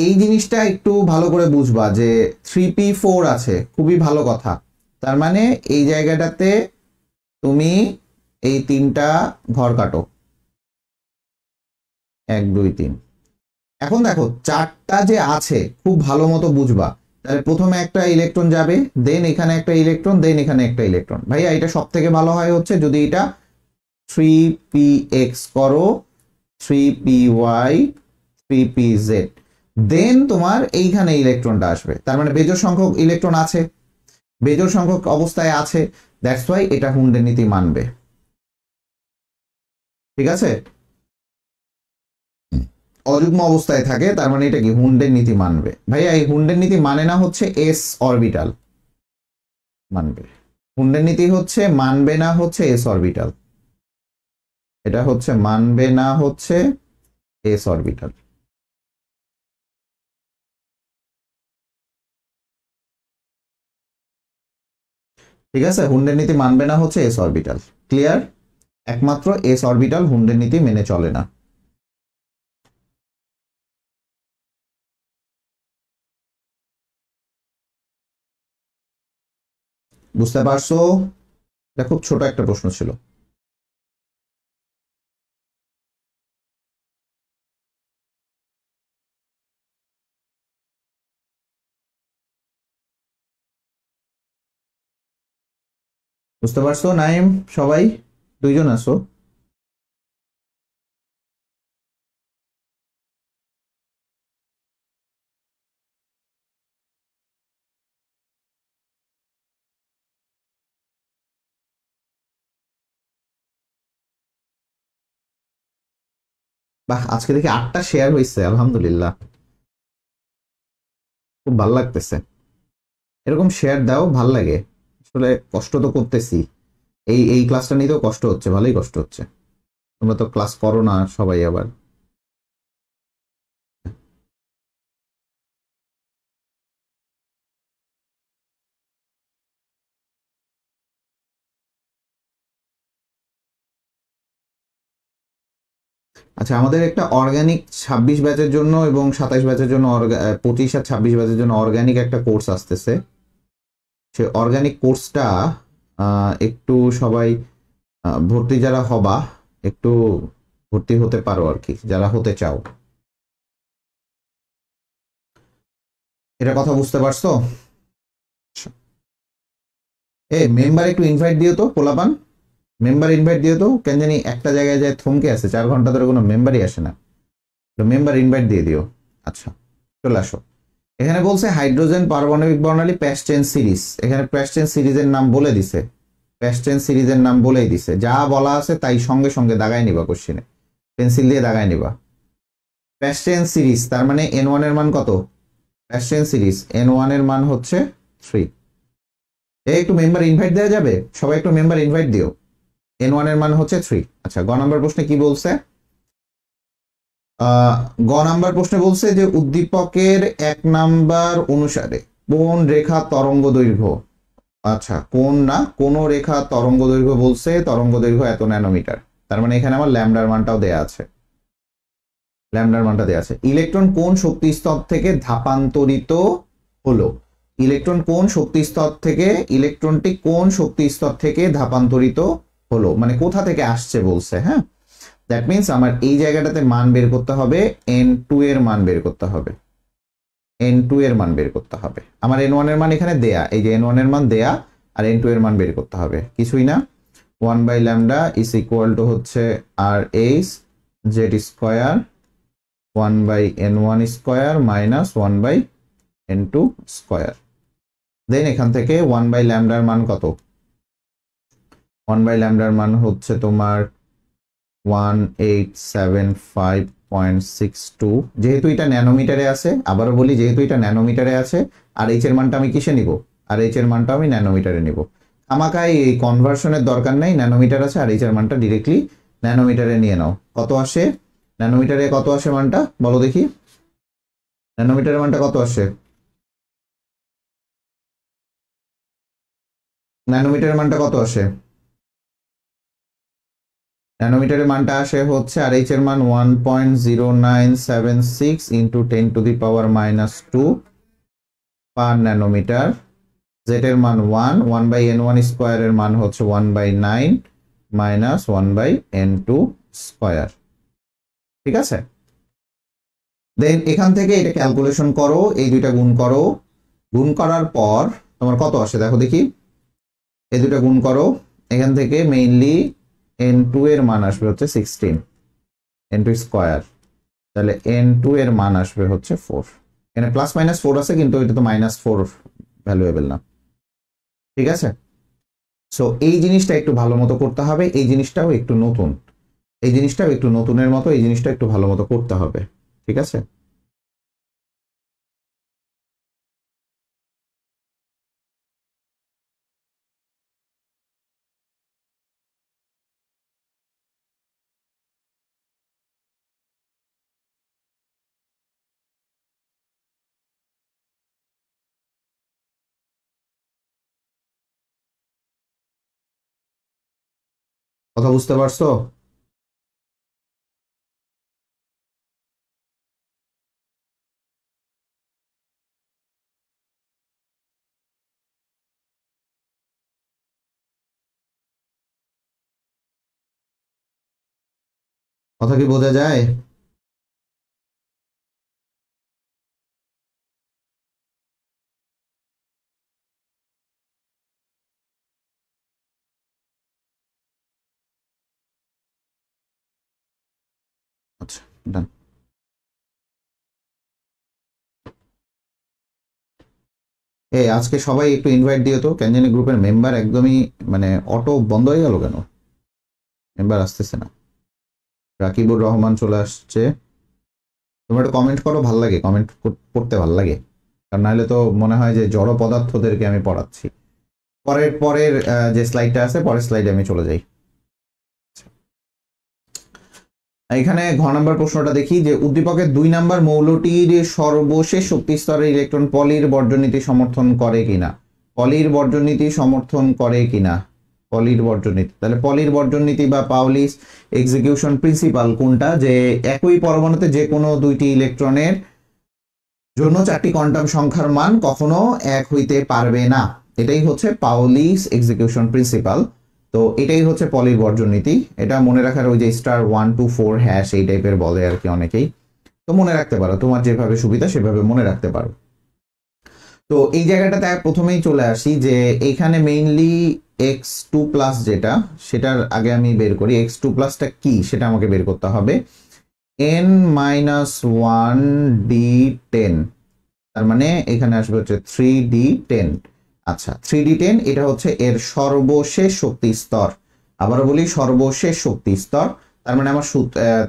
এই জিনিসটা একটু ভালো করে বুঝবা যে 3p4 আছে, খুবই ভালো কথা। তার মানে এই জায়গাটাতে তুমি এই তিনটা ঘর কাটো, 1 2 3। এখন দেখো চারটা যে আছে খুব ভালো মতো বুঝবা। তাহলে প্রথমে একটা ইলেকট্রন যাবে, দেন এখানে একটা ইলেকট্রন, দেন এখানে একটা ইলেকট্রন। ভাইয়া এটা সব থেকে ভালো হয় হচ্ছে যদি এটা 3px করো, 3py 3pz, দেন তোমার এইখানে ইলেকট্রনটা আসবে। তার মানে বেজোড় সংখ্যক ইলেকট্রন আছে, বেজোড় সংখ্যক অবস্থায় আছে, দ্যাটস ওয়াই এটা হুন্ডের নীতি মানবে, ঠিক আছে। অযুগ্ম অবস্থায় থাকে, তার মানে এটা কি হুন্ডের নীতি মানবে। ভাইয়া এই হুন্ডের নীতি মানে না হচ্ছে এস অরবিটাল মানবে, হুন্ডের নীতি হচ্ছে মানবে না হচ্ছে এস অরবিটাল, এটা হচ্ছে মানবে না হচ্ছে এস অরবিটাল। ঠিক আছে, হুন্ডের নীতি মানবে না হচ্ছে এস অরবিটাল। ক্লিয়ার? একমাত্র এস অরবিটাল হুন্ডের নীতি মেনে চলে না। বুঝতে পারছো? এটা খুব ছোট একটা প্রশ্ন ছিল। বুঝতে পারছো নাইম? সবাই? দুইজন আছো? বাহ, আজকে দেখি 8টা শেয়ার হয়েছে, আলহামদুলিল্লাহ, খুব ভালো লাগতেছে। এরকম শেয়ার দাও, ভাল লাগে। আসলে কষ্ট তো করতেছি, এই এই ক্লাসটা নিতেও কষ্ট হচ্ছে, ভালোই কষ্ট হচ্ছে। তোমরা তো ক্লাস করো না সবাই আবার। আচ্ছা, আমাদের একটা অর্গানিক 26 ব্যাচের জন্য এবং 27 ব্যাচের জন্য 25 আর 26 ব্যাচের জন্য অর্গানিক একটা কোর্স আসতেছে। সে অর্গানিক কোর্সটা একটু সবাই ভর্তি যারা হবা একটু ভর্তি হতে পারো আর কি, যারা হতে চাও। এটা কথা বুঝতে পারছো? মেম্বার একটু ইনভাইট দিও তো পোলাপান, মেম্বার ইনভাইট দিও তো। কেন জানি একটা জায়গায় যায় থমকে আছে, 4 ঘন্টা ধরে কোনো মেম্বারই আসে না, তো মেম্বার ইনভাইট দিয়ে দিও। আচ্ছা চলে আসো। এখানে বলছে হাইড্রোজেন পারমাণবিক বর্ণালী প্যাসচেন সিরিজ, এখানে প্যাসচেন সিরিজের নাম বলে দিছে, প্যাসচেন সিরিজের নাম বলেই দিছে, যা বলা আছে তাই সঙ্গে সঙ্গে দাগায় নিবা, কোশ্চেনে পেন্সিল দিয়ে দাগায় নিবা। প্যাসচেন সিরিজ তার মানে n1 এর মান কত, প্যাসচেন সিরিজ n1 এর মান হচ্ছে 3। একটু মেম্বার ইনভাইট দেওয়া যাবে? সবাই একটু মেম্বার ইনভাইট দিও। n1 এর মান হচ্ছে 3। আচ্ছা, গ নাম্বার প্রশ্নে কি বলছে? গ নাম্বার প্রশ্নে বলছে যে উদ্দীপকের 1 নাম্বার অনুসারে কোন রেখা তরঙ্গ দৈর্ঘ্য আচ্ছা, কোন না কোন রেখা তরঙ্গ দৈর্ঘ্য বলছে, তরঙ্গ দৈর্ঘ্য এত ন্যানোমিটার। তার মানে এখানে আমার ল্যামডার মানটাও দেয়া আছে, ল্যামডার মানটা দেয়া আছে। ইলেকট্রন কোন শক্তি স্তর থেকে ধাপান্তরিত হলো, ইলেকট্রন কোন শক্তি স্তর থেকে, ইলেকট্রনটি কোন শক্তি স্তর থেকে ধাপান্তরিত হলো, মানে কোথা থেকে আসছে বলছে। হ্যাঁ, দ্যাট মিন্স আমার এই জায়গাটাতে মান বের করতে হবে, n2 এর মান বের করতে হবে, n2 এর মান বের করতে হবে। আমার n1 এর মান এখানে দেয়া, এই যে n1 এর মান দেয়া, আর n2 এর মান বের করতে হবে, কিছুই না। 1/λ ইজ ইকুয়াল টু হচ্ছে RH z square 1/n1 square minus 1/n2 square. Then এখান থেকে 1/λ এর মান কত, 1/λ এর মান হচ্ছে তোমার 1875.62। যেহেতু এটা ন্যানোমিটারে আছে, আবারও বলি যেহেতু এটা ন্যানোমিটারে আছে, আর এইচ এর মানটা আমি কিসে নিব, আর এইচ এর মানটা আমি ন্যানোমিটারে নিব। আমাকাই এই কনভার্সনের দরকার নেই, ন্যানোমিটার আছে আর এইচ এর মানটা ডিরেক্টলি ন্যানোমিটারে নিয়ে নাও। কত আসে ন্যানোমিটারে, কত আসে মানটা বলো দেখি, ন্যানোমিটারের মানটা কত আসে, ন্যানোমিটারের মানটা কত আসে, ন্যানোমিটারের মানটা আসে হচ্ছে আর এইচ এর মান 1.0976 ইন্টু 10⁻⁻² পার ন্যানোমিটার। জেড এর মান 1/n1 স্কয়ারের মান হচ্ছে 1/9 মাইনাস 1/n2 স্কয়ার। ঠিক আছে, দেন এখান থেকে এটা ক্যালকুলেশন করো, এই দুইটা গুণ করো, গুণ করার পর তোমার কত আসে দেখো দেখি, এই দুইটা গুণ করো, এখান থেকে মেইনলি n2 এর মান আসবে হচ্ছে 16, n2 স্কয়ার, তাহলে n2 এর মান আসবে হচ্ছে 4। এখানে প্লাস মাইনাস 4 আছে, কিন্তু এটা তো -4 ভ্যালুয়েবল না। ঠিক আছে, সো এই জিনিসটা একটু ভালো মতো করতে হবে, এই জিনিসটাও একটু নতুন, এই জিনিসটাও একটু নতুনের মতো, এই জিনিসটা একটু ভালো মতো করতে হবে। ঠিক আছে, কথা বুঝতে পারছো? কথা কি বোঝা যায়? আচ্ছা, ডান। এই আজকে সবাই একটু ইনভাইট দিও তো, কেন জানি গ্রুপের মেম্বার একদমই মানে অটো বন্ধ হয়ে গেল কেন, মেম্বার আসতেছে না। রাকিবুর রহমান চলে আসছে, তোমরা একটু কমেন্ট করো, ভাল লাগে কমেন্ট পড়তে, ভাল লাগে, কারণ নাহলে তো মনে হয় যে জড় পদার্থদেরকে আমি পড়াচ্ছি। পরের পরের যে স্লাইডটা আছে, পরের স্লাইডে আমি চলে যাই। এখানে ঘ নাম্বার প্রশ্নটা দেখি, যে উদ্দীপকের 2 নাম্বার মৌলটির সর্বশেষ শক্তি স্তরের ইলেকট্রন পলির বর্জনীতি সমর্থন করে কিনা, পলির বর্জনীতি সমর্থন করে কিনা, পলির বর্জনীতি। তাহলে পলির বর্জনীতি বা পাউলিস এক্সিকিউশন প্রিন্সিপাল কোনটা, যে একই পরমাণুতে যে কোনো দুইটি ইলেকট্রনের জন্য 4টি কোয়ান্টাম সংখ্যার মান কখনো এক হইতে পারবে না, এটাই হচ্ছে পাউলিস এক্সিকিউশন প্রিন্সিপাল। তো এটাই হচ্ছে পলির বর্জনীতি। এটা মনে রাখার, ওই যে স্টার 1 2 4 হ্যাশ এই টাইপের বলে আর কি অনেকেই, তো মনে রাখতে পারো, তোমার যেভাবে সুবিধা সেভাবে মনে রাখতে পারো। তো এই জায়গাটাতে প্রথমেই চলে আসি, যে এইখানে মেইনলি x2 প্লাস যেটা, সেটার আগে আমি বের করি x2 প্লাসটা কি, সেটা আমাকে বের করতে হবে। n-1d10, তার মানে এখানে আসবে হচ্ছে 3d10। আচ্ছা, 3d10 এটা হচ্ছে এর সর্বশেষ শক্তি স্তর। আবারও বলি সর্বশেষ শক্তি স্তর, তার মানে আমার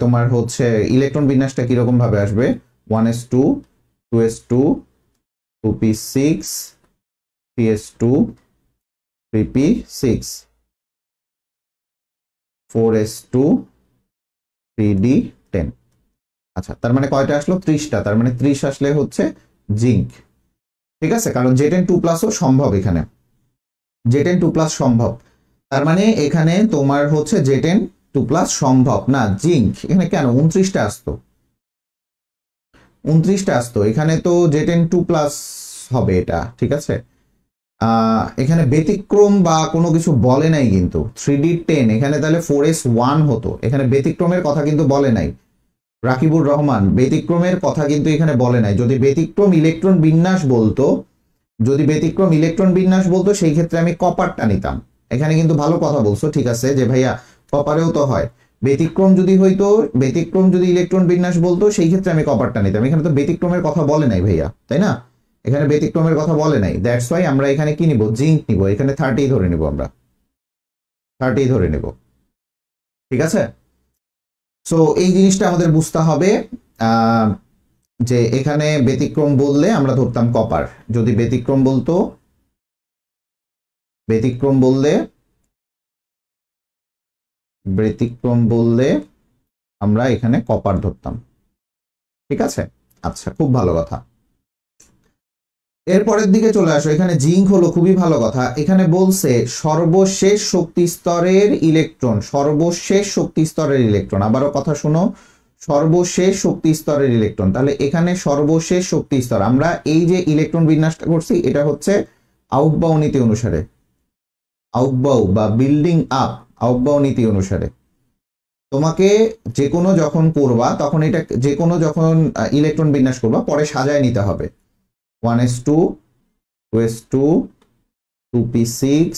তোমার হচ্ছে ইলেকট্রন বিন্যাসটা কিরকম ভাবে আসবে, 1s2 2s2 2p6 3s2 3p6 4s2 3d10। আচ্ছা, তার মানে কয়টা আসলো, 30টা, তার মানে 30 আসলে হচ্ছে জিঙ্ক। ঠিক আছে, কারণ Zn2+ সম্ভব এখানে, Zn2+ সম্ভব, তার মানে এখানে তোমার হচ্ছে Zn2+ সম্ভব না। জিঙ্ক এখানে কেন 29টা আসতো, 29টা আসতো, এখানে তো Zn2+ হবে এটা, ঠিক আছে। এখানে ব্যতিক্রম বা কোনো কিছু বলে নাই কিন্তু 3D10, এখানে তাহলে 4s1 হতো, এখানে ব্যতিক্রমের কথা কিন্তু বলে নাই। রাকিবুর রহমান, ব্যতিক্রমের কথা কিন্তু এখানে বলে নাই। যদি ব্যতিক্রম ইলেকট্রন বিন্যাস বলতো, যদি ব্যতিক্রম ইলেকট্রন বিন্যাস বলতো সেই ক্ষেত্রে আমি কপারটা নিতাম। এখানে কিন্তু ভালো কথা বলছো, ঠিক আছে, যে ভাইয়া কপারেও তো হয়। ব্যতিক্রম যদি হইতো, ব্যতিক্রম যদি ইলেকট্রন বিন্যাস বলতো সেই ক্ষেত্রে আমি কপারটা নিতাম। এখানে তো ব্যতিক্রমের কথা বলে নাই ভাইয়া, তাই না? এখানে ব্যতিক্রমের কথা বলে নাই, দ্যাটস ওয়াই আমরা এখানে কি নিব, জিঙ্ক নিব। এখানে 30 ধরে নিব, আমরা 30 ধরে নিব, ঠিক আছে। সো এই জিনিসটা আমাদের বুঝতে হবে, যে এখানে ব্যতিক্রম বললে আমরা ধরতাম কপার, যদি ব্যতিক্রম বলতো, ব্যতিক্রম বললে, ব্যতিক্রম বললে আমরা এখানে কপার ধরতাম, ঠিক আছে। আচ্ছা, খুব ভালো কথা। এরপরের দিকে চলে আসো, এখানে জিঙ্ক হলো, খুবই ভালো কথা। এখানে বলছে সর্বশেষ শক্তি স্তরের ইলেকট্রন, সর্বশেষ শক্তি স্তরের ইলেকট্রন, আবারও কথা শুনো, সর্বশেষ শক্তি স্তরের ইলেকট্রন। তাহলে এখানে সর্বশেষ শক্তি স্তর, আমরা এই যে ইলেকট্রন বিন্যাসটা করছি এটা হচ্ছে আউটবাউ নীতি অনুসারে, আউটবাউ বা বিল্ডিং আপ, আউটবাউ নীতি অনুসারে। তোমাকে যে কোনো যখন করবা তখন এটা, যে কোনো যখন ইলেকট্রন বিন্যাস করবা পরে সাজায় নিতে হবে। 1s2, 2s2, 2p6,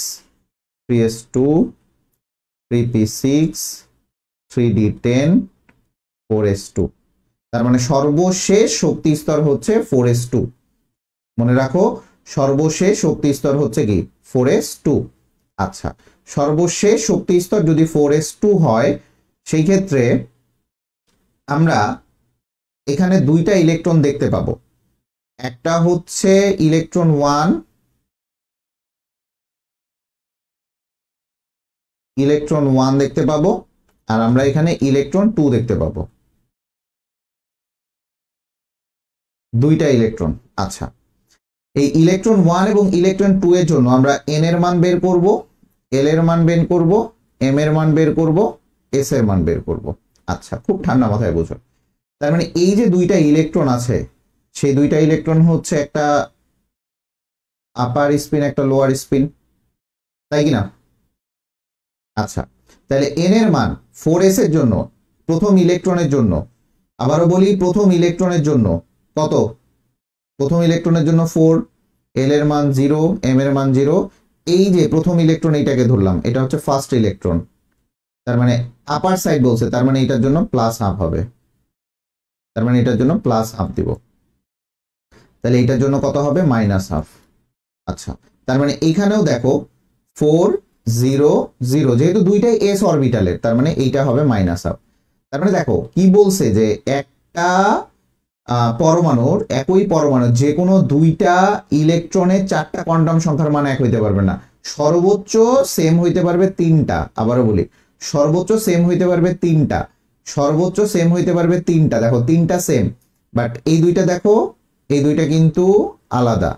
3s2, 3p6, 3d10, 4s2। তার মানে সর্বশেষ শক্তি স্তর হচ্ছে 4s2। মনে রাখো, সর্বশেষ শক্তি স্তর হচ্ছে কি 4s2। আচ্ছা, সর্বশেষ শক্তি স্তর যদি 4s2 হয় সেই ক্ষেত্রে আমরা এখানে দুইটা ইলেকট্রন দেখতে পাবো। একটা হচ্ছে ইলেকট্রন 1, ইলেকট্রন 1 দেখতে পাবো, আর আমরা এখানে ইলেকট্রন 2 দেখতে পাবো, দুইটা ইলেকট্রন। আচ্ছা, এই ইলেকট্রন 1 এবং ইলেকট্রন 2 এর জন্য আমরা n এর মান বের করব, l এর মান বের করব, m এর মান বের করব, s এর মান বের করব। আচ্ছা, খুব ঠান্ডা মাথায় বুঝো। তার মানে এই যে দুইটা ইলেকট্রন আছে, সেই দুইটা ইলেকট্রন হচ্ছে একটা আপার স্পিন, একটা লোয়ার স্পিন, তাই কি না? আচ্ছা, তাহলে n এর মান 4s এর জন্য, প্রথম ইলেকট্রনের জন্য, আবারও বলি প্রথম ইলেকট্রনের জন্য কত, প্রথম ইলেকট্রনের জন্য 4, l এর মান 0, m এর মান 0। এই যে প্রথম ইলেকট্রন এইটাকে ধরলাম, এটা হচ্ছে ফার্স্ট ইলেকট্রন, তার মানে আপার সাইড বলছে, তার মানে এটার জন্য প্লাস হাফ হবে, তার মানে এটার জন্য প্লাস হাফ দিব, তাহলে এটার জন্য কত হবে, মাইনাস হাফ। আচ্ছা, তার মানে এইখানেও দেখো 4, 0, 0, যেহেতু দুইটাই এস অরবিটালের, তার মানে এইটা হবে মাইনাস হাফ। তার মানে দেখো কি বলছে, যে একটা পরমাণুর, একই পরমাণু যে কোনো দুইটা ইলেকট্রনের 4টা কোয়ান্টাম সংখ্যার মান এক হইতে পারবে না, সর্বোচ্চ সেম হইতে পারবে 3টা। আবারও বলি, সর্বোচ্চ সেম হইতে পারবে 3টা, সর্বোচ্চ সেম হইতে পারবে 3টা। দেখো 3টা সেম, বাট এই দুইটা দেখো, এই দুইটা কিন্তু আলাদা,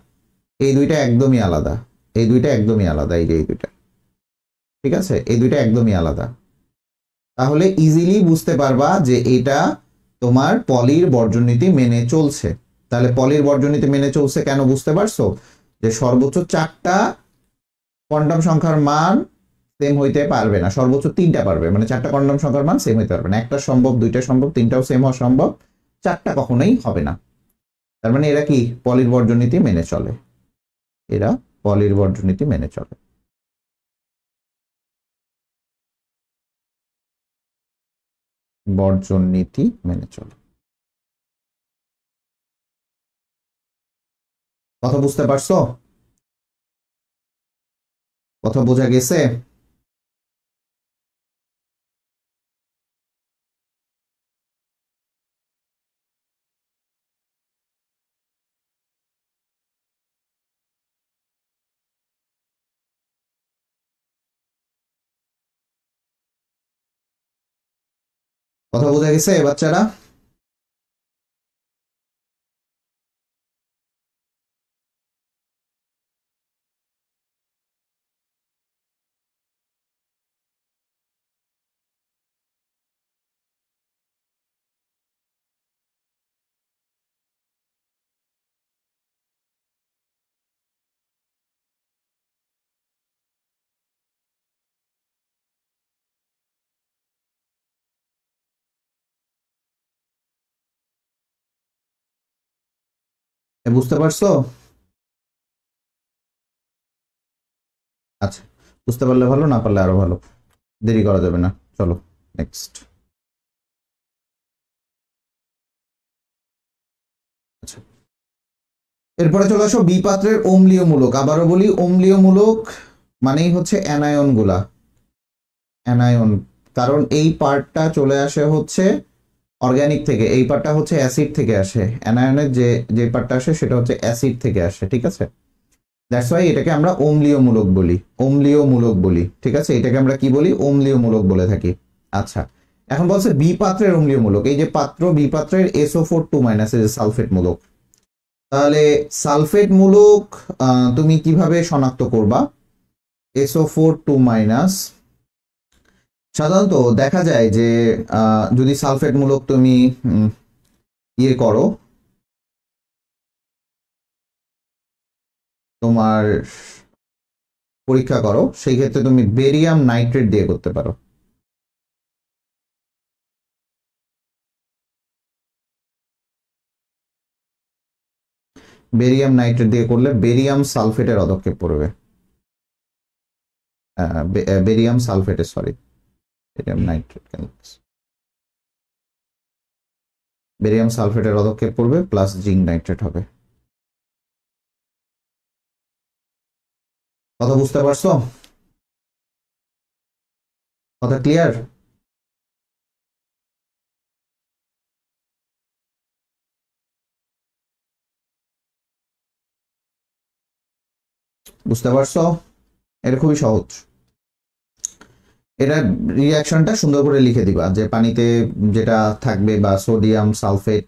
এই দুইটা একদমই আলাদা, এই দুইটা একদমই আলাদা, এই যে এই দুইটা, ঠিক আছে, এই দুইটা একদমই আলাদা। তাহলে ইজিলি বুঝতে পারবা যে এটা তোমার পলির বর্জনীতি মেনে চলছে। তাহলে পলির বর্জনীতি মেনে চলছে কেন, বুঝতে পারছো? যে সর্বোচ্চ 4টা কোয়ান্টাম সংখ্যার মান সেম হইতে পারবে না, সর্বোচ্চ 3টা পারবে, মানে 4টা কোয়ান্টাম সংখ্যার মান সেম হইতে পারবে না। একটা সম্ভব, দুইটা সম্ভব, 3টাও সেম হওয়া সম্ভব, 4টা কখনোই হবে না। তার মানে এরা কি পলির বর্জনীতি মেনে চলে, এরা পলির বর্জনীতি মেনে চলে। বর্জন নীতি মেনে চলে। কথা বুঝতে পারছো? কথা বোঝা গেছে? কথা বোঝা গেছে বাচ্চারা? বুঝতে পারছো? আচ্ছা, বুঝতে পারলে ভালো, না পারলে আরো ভালো, দেরি করা যাবে না। চলো নেক্সট। আচ্ছা, এরপরে চলে আসো বি পাত্রের অম্লীয় মূলক। আবারও বলি, অম্লীয় মূলক মানেই হচ্ছে অ্যানায়ন গুলা, অ্যানায়ন। কারণ এই পার্টটা চলে আসে হচ্ছে অর্গানিক থেকে, এই পার্টটা হচ্ছে অ্যাসিড থেকে আসে। অ্যানায়নের যে যে পার্টটা আসে সেটা হচ্ছে অ্যাসিড থেকে আসে, ঠিক আছে? দ্যাটস ওয়াই এটাকে আমরা অম্লীয় মূলক বলি, অম্লীয় মূলক বলি, ঠিক আছে? এটাকে আমরা কি বলি? অম্লীয় মূলক বলে থাকি। আচ্ছা, এখন বলছে বি পাত্রের অম্লীয় মূলক, এই যে পাত্র বি পাত্রের SO4 2- এই যে সালফেট মূলক। তাহলে সালফেট মূলক তুমি কিভাবে শনাক্ত করবা? SO4 2- সাধারণত দেখা যায় যে যদি সালফেট মূলক তুমি ইয়ে করো, তোমার পরীক্ষা করো, সেই ক্ষেত্রে তুমি বেরিয়াম নাইট্রেট দিয়ে করতে পারো। বেরিয়াম নাইট্রেট দিয়ে করলে বেরিয়াম সালফেটের পদক্ষেপ পড়বে, বেরিয়াম সালফেটের, সরি, বেরিয়াম নাইট্রেট, বেরিয়াম সালফেটের পদক্ষেপ পড়বে প্লাস জিঙ্ক নাইট্রেট হবে। কথা বুঝতে পারছো? কথা ক্লিয়ার? বুঝতে পারছো? এটা খুবই সহজ। এটা রিয়াকশনটা সুন্দর করে লিখে দিবা, যে পানিতে যেটা থাকবে বা সোডিয়াম সালফেট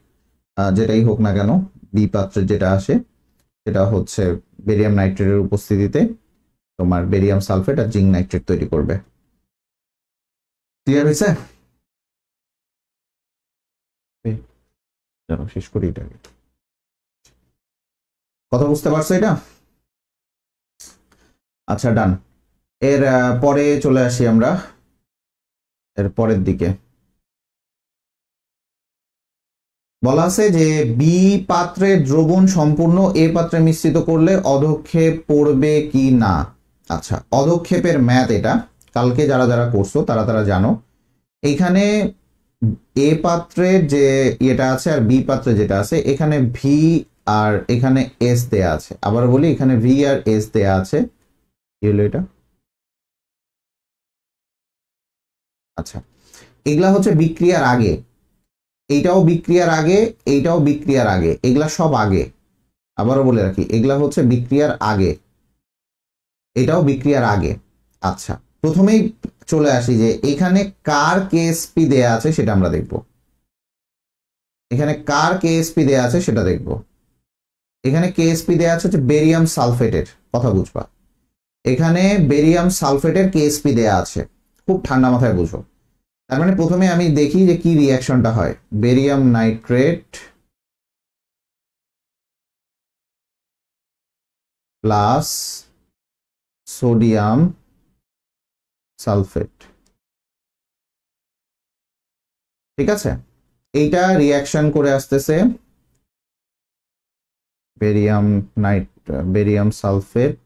যেটাই হোক না কেন, বি পাত্রে যেটা আসে সেটা হচ্ছে বেরিয়াম নাইট্রেটের উপস্থিতিতে তোমার বেরিয়াম সালফেট আর জিঙ্ক নাইট্রেট তৈরি করবে। ক্লিয়ার হয়েছে? চলো শেষ করি এটাকে। কথা বুঝতে পারছো এটা? আচ্ছা, ডান। এর পরে চলে আসি আমরা এর পরের দিকে। বলা আছে যে বি পাত্রে দ্রবণ সম্পূর্ণ এ পাত্রে মিশ্রিত করলে অধক্ষেপ পড়বে কি না। আচ্ছা, অধক্ষেপের ম্যাথ এটা কালকে যারা যারা করছো তারা তারা জানো। এইখানে এ পাত্রের যে এটা আছে আর বি পাত্রে যেটা আছে, এখানে ভি আর এখানে এস দেয়া আছে। আবার বলি, এখানে ভি আর এস দেয়া আছে। কি হলো এটা? আচ্ছা, এগুলা হচ্ছে বিক্রিয়ার আগে, এইটাও বিক্রিয়ার আগে, এইটাও বিক্রিয়ার আগে, এগুলা সব আগে। আবারও বলে রাখি, এগুলা হচ্ছে বিক্রিয়ার আগে, এটাও বিক্রিয়ার আগে। আচ্ছা, প্রথমেই চলে আসি যে এখানে কার কেএসপি দেয়া আছে সেটা আমরা দেখব। এখানে কার কেএসপি দেয়া আছে সেটা দেখব। এখানে কেএসপি দেয়া আছে হচ্ছে বেরিয়াম সালফেটের, কথা বুঝবা। এখানে বেরিয়াম সালফেটের কেএসপি দেয়া আছে, খুব ঠান্ডা মাথায় বুঝো। তার মানে প্রথমে আমি দেখি যে কি রিয়াকশনটা হয়। Barium nitrate plus sodium sulphate, ঠিক আছে? এইটা রিয়াকশন করে আসতেছে barium sulphate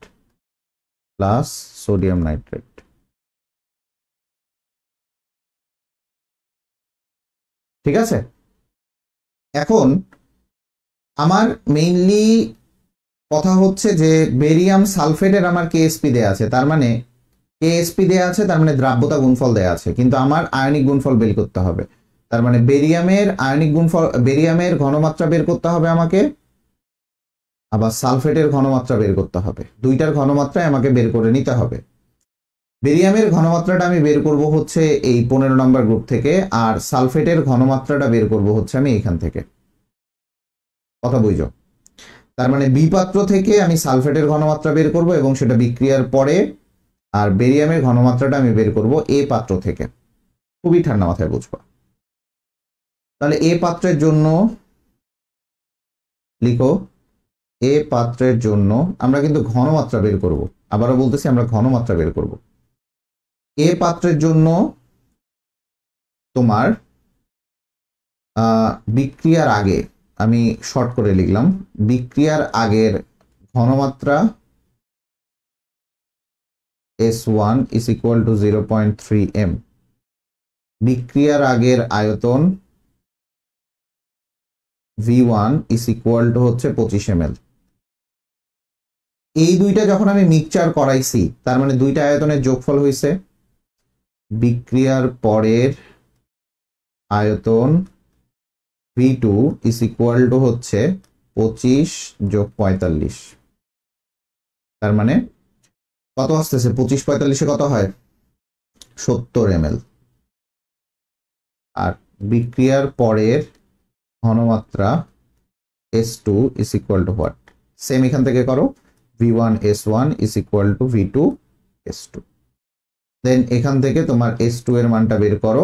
plus sodium nitrate, ঠিক আছে? এখন আমার মেইনলি কথা হচ্ছে যে বেরিয়াম সালফেটের আমার কেএসপি দেয়া আছে, তার মানে কেএসপি দেয়া আছে, তার মানে দ্রাব্যতা গুণফল দেয়া আছে, কিন্তু আমার আয়নিক গুণফল বের করতে হবে। তার মানে বেরিয়ামের আয়নিক গুণফল, বেরিয়ামের ঘনমাত্রা বের করতে হবে আমাকে, আবার সালফেটের ঘনমাত্রা বের করতে হবে। দুইটার ঘনমাত্রায় আমাকে বের করে নিতে হবে। বেরিয়ামের ঘনমাত্রাটা আমি বের করব হচ্ছে এই 15 নম্বর গ্রুপ থেকে, আর সালফেটের ঘনমাত্রাটা বের করব হচ্ছে আমি এখান থেকে। কথা বুঝো? তার মানে বি পাত্র থেকে আমি সালফেটের ঘনমাত্রা বের করব এবং সেটা বিক্রিয়ার পরে, আর বেরিয়ামের ঘনমাত্রাটা আমি বের করব এ পাত্র থেকে। খুবই ঠান্ডা মাথায় বুঝবা। তাহলে এ পাত্রের জন্য লিখো, এ পাত্রের জন্য আমরা কিন্তু ঘনমাত্রা বের করব। আবারও বলতেছি, আমরা ঘনমাত্রা বের করব। এ পাত্রের জন্য তোমার বিক্রিয়ার আগে, আমি শর্ট করে লিখলাম, বিক্রিয়ার আগের ঘনমাত্রা S1 is equal to 0.3 m, বিক্রিয়ার আগের আয়তন V1 is equal to হচ্ছে 25 ml। এই দুইটা যখন আমি মিক্সচার করাইছি তার মানে দুইটা আয়তনের যোগফল হয়েছে, বিক্রিয়ার পরের আয়তন V2 is equal to হচ্ছে 25 যোগ 45, তার মানে কত আসতেছে, 25 45 কত হয় 70 ml। আর বিক্রিয়ার পরের ঘনমাত্রা S2 is equal to what, same এখান থেকে করো, V1 S1 is equal to V2 S2, দেন এখান থেকে তোমার S2 এর মানটা বের করো।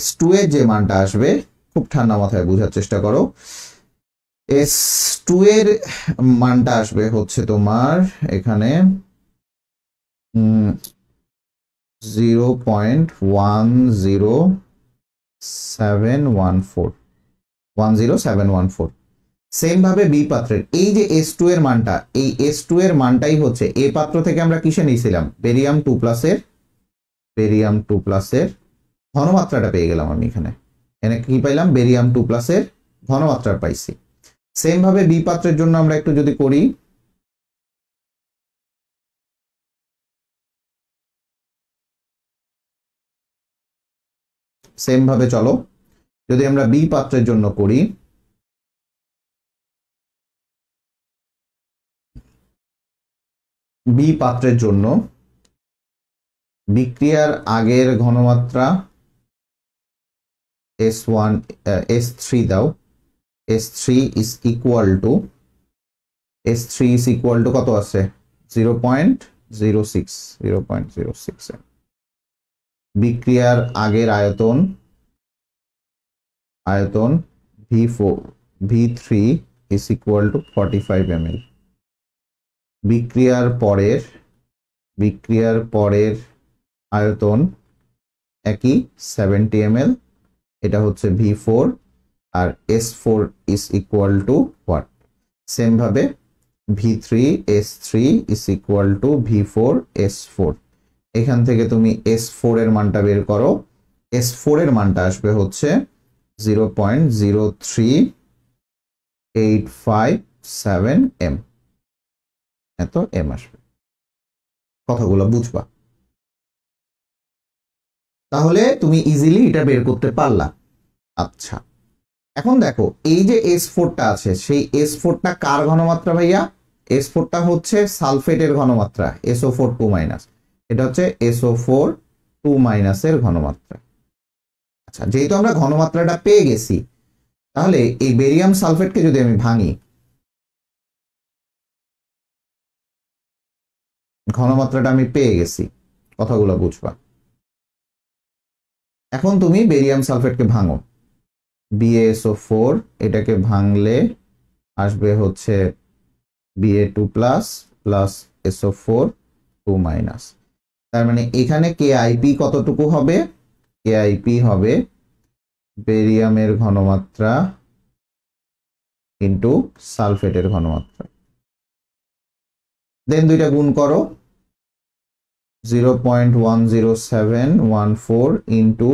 S2 এর যে মানটা আসবে, খুব ঠান্ডা মাথায় বোঝার চেষ্টা করো, S2 এর মানটা আসবে হচ্ছে তোমার এখানে 0.10714 সেম ভাবে বি পাত্রের এই যে S2 এর মানটা, এই S2 এর মানটাই হচ্ছে এ পাত্র থেকে আমরা কিসে নিয়েছিলাম, বেরিয়াম 2 প্লাসের ঘনমাত্রাটা পেয়ে গেলাম। আমি এখানে কি পাইলাম, বেরিয়াম 2 প্লাসের ঘনমাত্রা পাইছি। সেম ভাবে বি পাত্রের জন্য আমরা একটু যদি করি, সেম ভাবে চলো যদি আমরা বি পাত্রের জন্য করি, বি পাত্রের জন্য বিক্রিয়ার আগের ঘনমাত্রা S3 দাও, S3 is equal to কত আছে 0.06 বিক্রিয়ার আগের আয়তন V3 is equal to 45 ml, বিক্রিয়ার পরের আয়তন একই 70 ml, এটা হচ্ছে V4, আর S4 is equal to what, same ভাবে V3 S3 is equal to V4 S4, এখান থেকে তুমি S4 এর মানটা বের করো, S4 এর মানটা আসবে হচ্ছে 0.03857 m, এত m আসবে। কথাগুলো বুঝবা, তাহলে তুমি ইজিলি এটা বের করতে পারলা। আচ্ছা, এখন দেখো এই যে S4টা আছে, সেই S4টা কার ঘনমাত্রা ভাইয়া, S4টা হচ্ছে সালফেটের ঘনমাত্রা, SO4 2-, এটা হচ্ছে SO4 2- এর ঘনমাত্রা। আচ্ছা, যেহেতু আমরা ঘনমাত্রাটা পেয়ে গেছি, তাহলে এই বেরিয়াম সালফেটকে যদি আমি ভাঙি, ঘনমাত্রাটা আমি পেয়ে গেছি, কথাগুলো বুঝবা। এখন তুমি বেরিয়াম সালফেটকে ভাঙো, BaSO4, এটাকে ভাঙলে আসবে হচ্ছে Ba2 প্লাস SO4 2-, তার মানে এখানে KIP কতটুকু হবে, KIP হবে বেরিয়ামের ঘনমাত্রা ইন্টু সালফেটের ঘনমাত্রা, দেন দুইটা গুণ করো, 0.10714 ইন্টু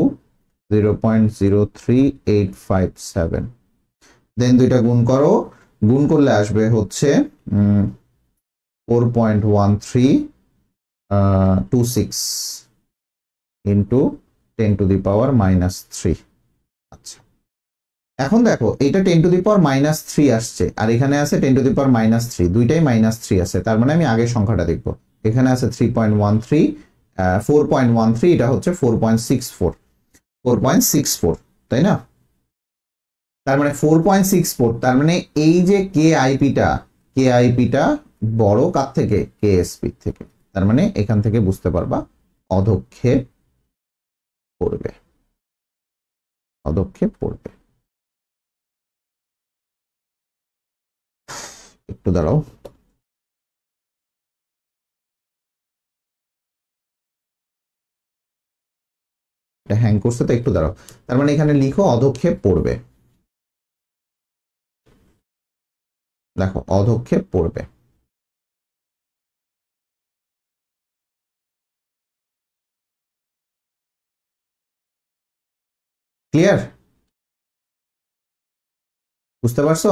0.03857, দেন দুইটা গুণ করো, গুণ করলে আসবে হচ্ছে 4.1326 ইন্টু 10⁻³ আচ্ছা, এখন দেখো এটা 10⁻³ আসছে, আর এখানে আছে 10⁻³, দুইটাই -3 আছে, তার মানে আমি আগের সংখ্যাটা দেখবো, এখানে আছে 3.13 4.13, এটা হচ্ছে 4.64, তাই না, তার মানে 4.64, তার মানে এই যে KIP-টা বড় কার থেকে, KSP থেকে, তার মানে এখান থেকে বুঝতে পারবা অধক্ষেপ পড়বে, একটু দাঁড়াও, এটা হ্যাং করছে তো, একটু দাঁড়াও, তার মানে এখানে লিখো অধক্ষেপ পড়বে। দেখো অধক্ষেপ পড়বে। ক্লিয়ার? বুঝতে পারছো?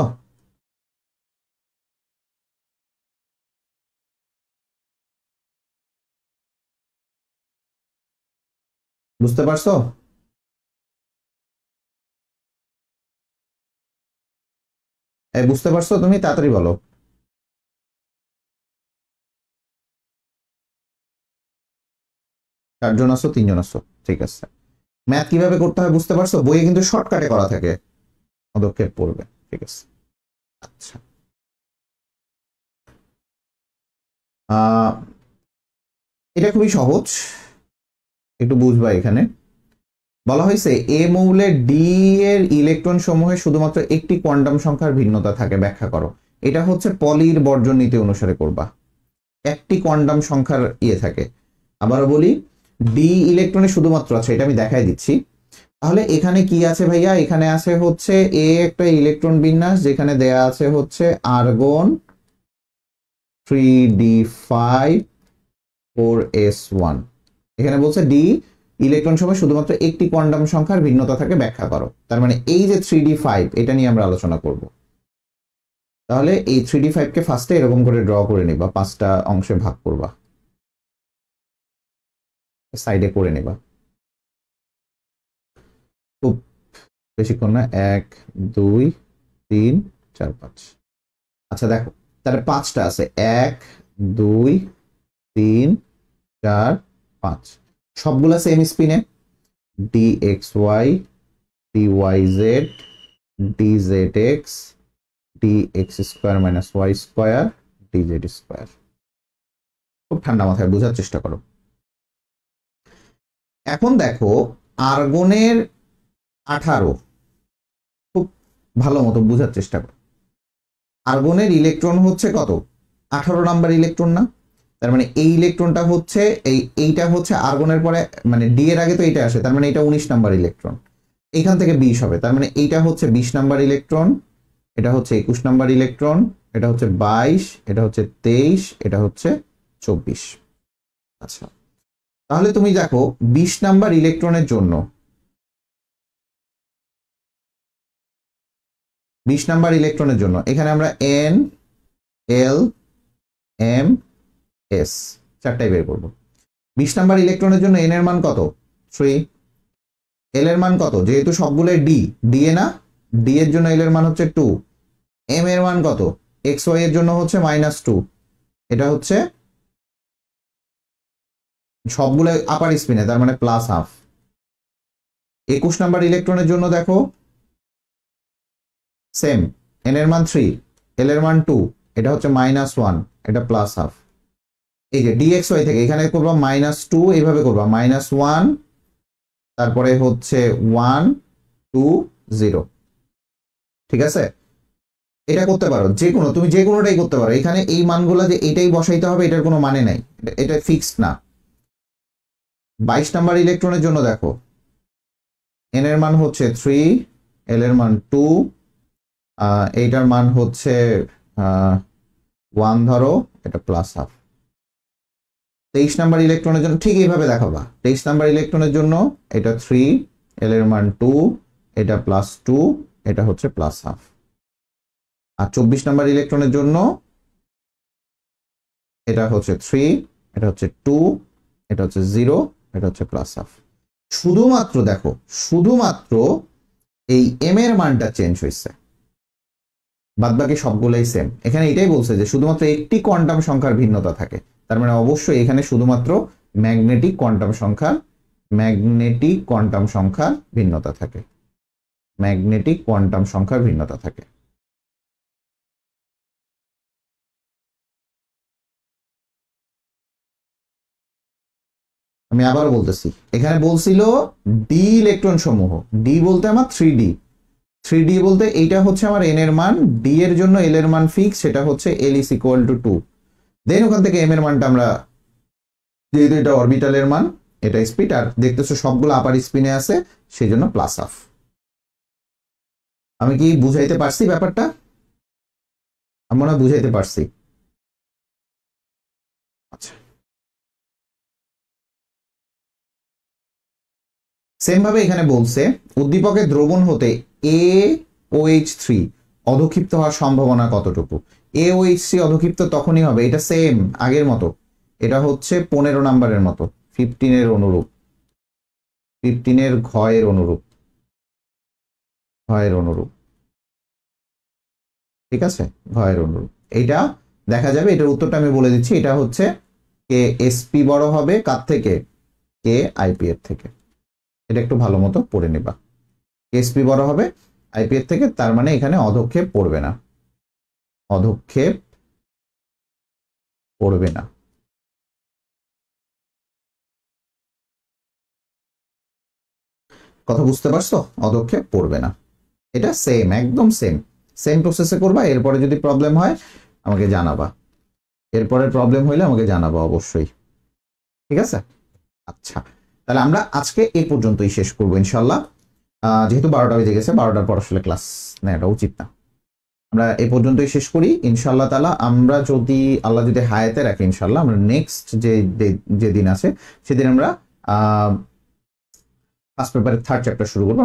বুঝতে পারছো? বুঝতে পারছো তুমি? তাড়াতাড়ি বলো। চারজন আছো, তিনজন আছো, ঠিক আছে। ম্যাথ কিভাবে করতে হয় বুঝতে পারছো? বইয়ে কিন্তু শর্টকাটে করা থাকে। পদক্ষেপ পড়বে, ঠিক আছে। আচ্ছা, এটা খুবই সহজ, একটু বুঝবা। এখানে বলা হয়েছে এ মৌলের ডি এর ইলেকট্রন সমূহে শুধুমাত্র একটি কোয়ান্টাম সংখ্যার ভিন্নতা থাকে, ব্যাখ্যা করো। এটা হচ্ছে পলির বর্জন নীতি অনুসারে করবা। একটি কোয়ান্টাম সংখ্যার থাকে। আবারও বলি, ডি ইলেকট্রনে শুধুমাত্র আছে, এটা আমি দেখাই দিচ্ছি। তাহলে এখানে কি আছে ভাইয়া? এখানে আছে হচ্ছে এ একটা ইলেকট্রন বিন্যাস, যেখানে দেয়া আছে হচ্ছে আর্গন 3d5 4s1। এখানে বলছে ডি ইলেকট্রন সময় শুধুমাত্র একটি কোয়ান্টাম সংখ্যার ভিন্নতা থাকে, ব্যাখ্যা করো। তার মানে এই যে 3d5, এটা নিয়ে আমরা আলোচনা করব। তাহলে এই 3d5 কে ফার্স্টে এরকম করে ড্র করে নিবা, 5টা অংশে ভাগ করবা, সাইডে করে নিবা। খুব বেশিক্ষণ না, 1 2 3 4 5। আচ্ছা দেখো, তাহলে 5টা আছে, 1 2 3 4 5, সবগুলা সেম স্পিনে। dxy dyz dzx dx square minus Y square dz square. খুব ঠান্ডা মাথায় বোঝার চেষ্টা করো। এখন দেখো আর্গনের 18, খুব ভালো মতো বোঝার চেষ্টা করো। আর্গনের ইলেকট্রন হচ্ছে কত? 18 নাম্বার ইলেকট্রন না? তার মানে এই ইলেকট্রনটা হচ্ছে এইটা হচ্ছে আর্গনের পরে, মানে ডি এর আগে তো এইটা আসে, তার মানে এটা 19 নাম্বার ইলেকট্রন। এখান থেকে 20 হবে, তার মানে এইটা হচ্ছে 20 নাম্বার ইলেকট্রন, এটা হচ্ছে 21 নাম্বার ইলেকট্রন, এটা হচ্ছে 22, এটা হচ্ছে 23, এটা হচ্ছে 24। আচ্ছা, তাহলে তুমি দেখো 20 নাম্বার ইলেকট্রনের জন্য, 20 নাম্বার ইলেকট্রনের জন্য এখানে আমরা এন এল এম এস চারটাই বের করব। 20 নাম্বার ইলেকট্রনের জন্য এন এর মান কত? 3। এল এর মান কত? যেহেতু সবগুলো ডি, ডি এ না, ডি এর জন্য এল এর মান হচ্ছে 2। এম এর মান কত? এক্স ওয়াই এর জন্য হচ্ছে -2। এটা হচ্ছে সবগুলো আপার স্পিনে, তার মানে +½ 21 নাম্বার ইলেকট্রনের জন্য দেখো সেম, এন এর মান 3, এল এর মান 2, এটা হচ্ছে -1, এটা +½ এই যে dxy থেকে এখানে করবা -2, এইভাবে করবা -1, তারপরে হচ্ছে 1 2 0। ঠিক আছে? এটা করতে পারো, যে কোনো, তুমি যে কোনোটাই করতে পারো। এখানে এই মানগুলো যে এটাই বসাইতে হবে এটার কোনো মানে নাই, এটা ফিক্সড না। 22 নাম্বার ইলেকট্রনের জন্য দেখো এন এর মান হচ্ছে 3, এল এর মান 2, এইটার মান হচ্ছে 1 ধরো, এটা +½ 23 নাম্বার ইলেকট্রনের জন্য ঠিক এইভাবে দেখাবা। 23 নাম্বার ইলেকট্রনের জন্য এটা 3, এল এর মান 2, এটা +2, এটা হচ্ছে +½ আর 24 নাম্বার ইলেকট্রনের জন্য এটা হচ্ছে 3, এটা হচ্ছে 2, এটা হচ্ছে 0, এটা হচ্ছে +½ শুধুমাত্র দেখো, শুধুমাত্র এই এম এর মানটা চেঞ্জ হয়েছে, বাদবাকি সবগুলাই সেম। এখানে এটাই বলছে যে শুধুমাত্র একটি কোয়ান্টাম সংখ্যার ভিন্নতা থাকে, তার মানে অবশ্যই এখানে শুধুমাত্র ম্যাগনেটিক কোয়ান্টাম সংখ্যার ভিন্নতা থাকে, ম্যাগনেটিক কোয়ান্টাম সংখ্যার ভিন্নতা থাকে। আমি আবার বলতেছি, এখানে বলছিল ডি ইলেকট্রন সমূহ, ডি বলতে আমার 3D বলতে এইটা হচ্ছে আমার এন এর মান, ডি এর জন্য এল এর মান ফিক্স, সেটা হচ্ছে এল ইজ ইকুয়াল টু 2। দেন ওখান থেকে এম এর মানটা আমরা, যেহেতু এটা অরবিটালের মান, এটা স্পিড, আর দেখতেছো সবগুলো আপার স্পিনে আছে, সেই জন্য +½ আমি কি বুঝাইতে পারছি ব্যাপারটা? আমি মনে হয় বুঝাইতে পারছি। আচ্ছা, সেম ভাবে এখানে বলছে উদ্দীপকের দ্রবণ হতে AOH3 অধক্ষিপ্ত হওয়ার সম্ভাবনা কতটুকু। AOH3 অধক্ষিপ্ত তখনই হবে, এটা সেম আগের মতো, এটা হচ্ছে 15 নাম্বারের মতো, 15 অনুরূপ, 15 ঘয়ের অনুরূপ, ঘয়ের অনুরূপ, ঠিক আছে, ঘয়ের অনুরূপ। এইটা দেখা যাবে, এটার উত্তরটা আমি বলে দিচ্ছি, এটা হচ্ছে কে এসপি বড় হবে কার থেকে, কে আইপি এর থেকে। এটা একটু ভালো মতো পড়ে নিবা, এসপি বড় হবে আইপি এর থেকে, তার মানে এখানে অধক্ষেপ পড়বে না, অধক্ষেপ পড়বে না। কথা বুঝতে পারছো, অধক্ষেপ পড়বে না। এটা সেম, একদম সেম, সেম প্রসেসে করবা। এরপরে যদি প্রবলেম হয় আমাকে জানাবা, এরপরে প্রবলেম হইলে আমাকে জানাবা অবশ্যই, ঠিক আছে। আচ্ছা, তাহলে আমরা আজকে এই পর্যন্তই শেষ করবো ইনশাল্লাহ। যেহেতু 12টা বেজে গেছে, 12টার পর আসলে ক্লাস নেওয়াটা উচিত না, আমরা এই পর্যন্তই শেষ করি ইনশাল্লাহ তাআলা। আমরা যদি আল্লাহ যদি হায়াতে রাখে ইনশাল্লাহ, আমরা নেক্সট যে দিন আছে সেদিন আমরা ফার্স্ট পেপারের 3rd চ্যাপ্টার শুরু করবো।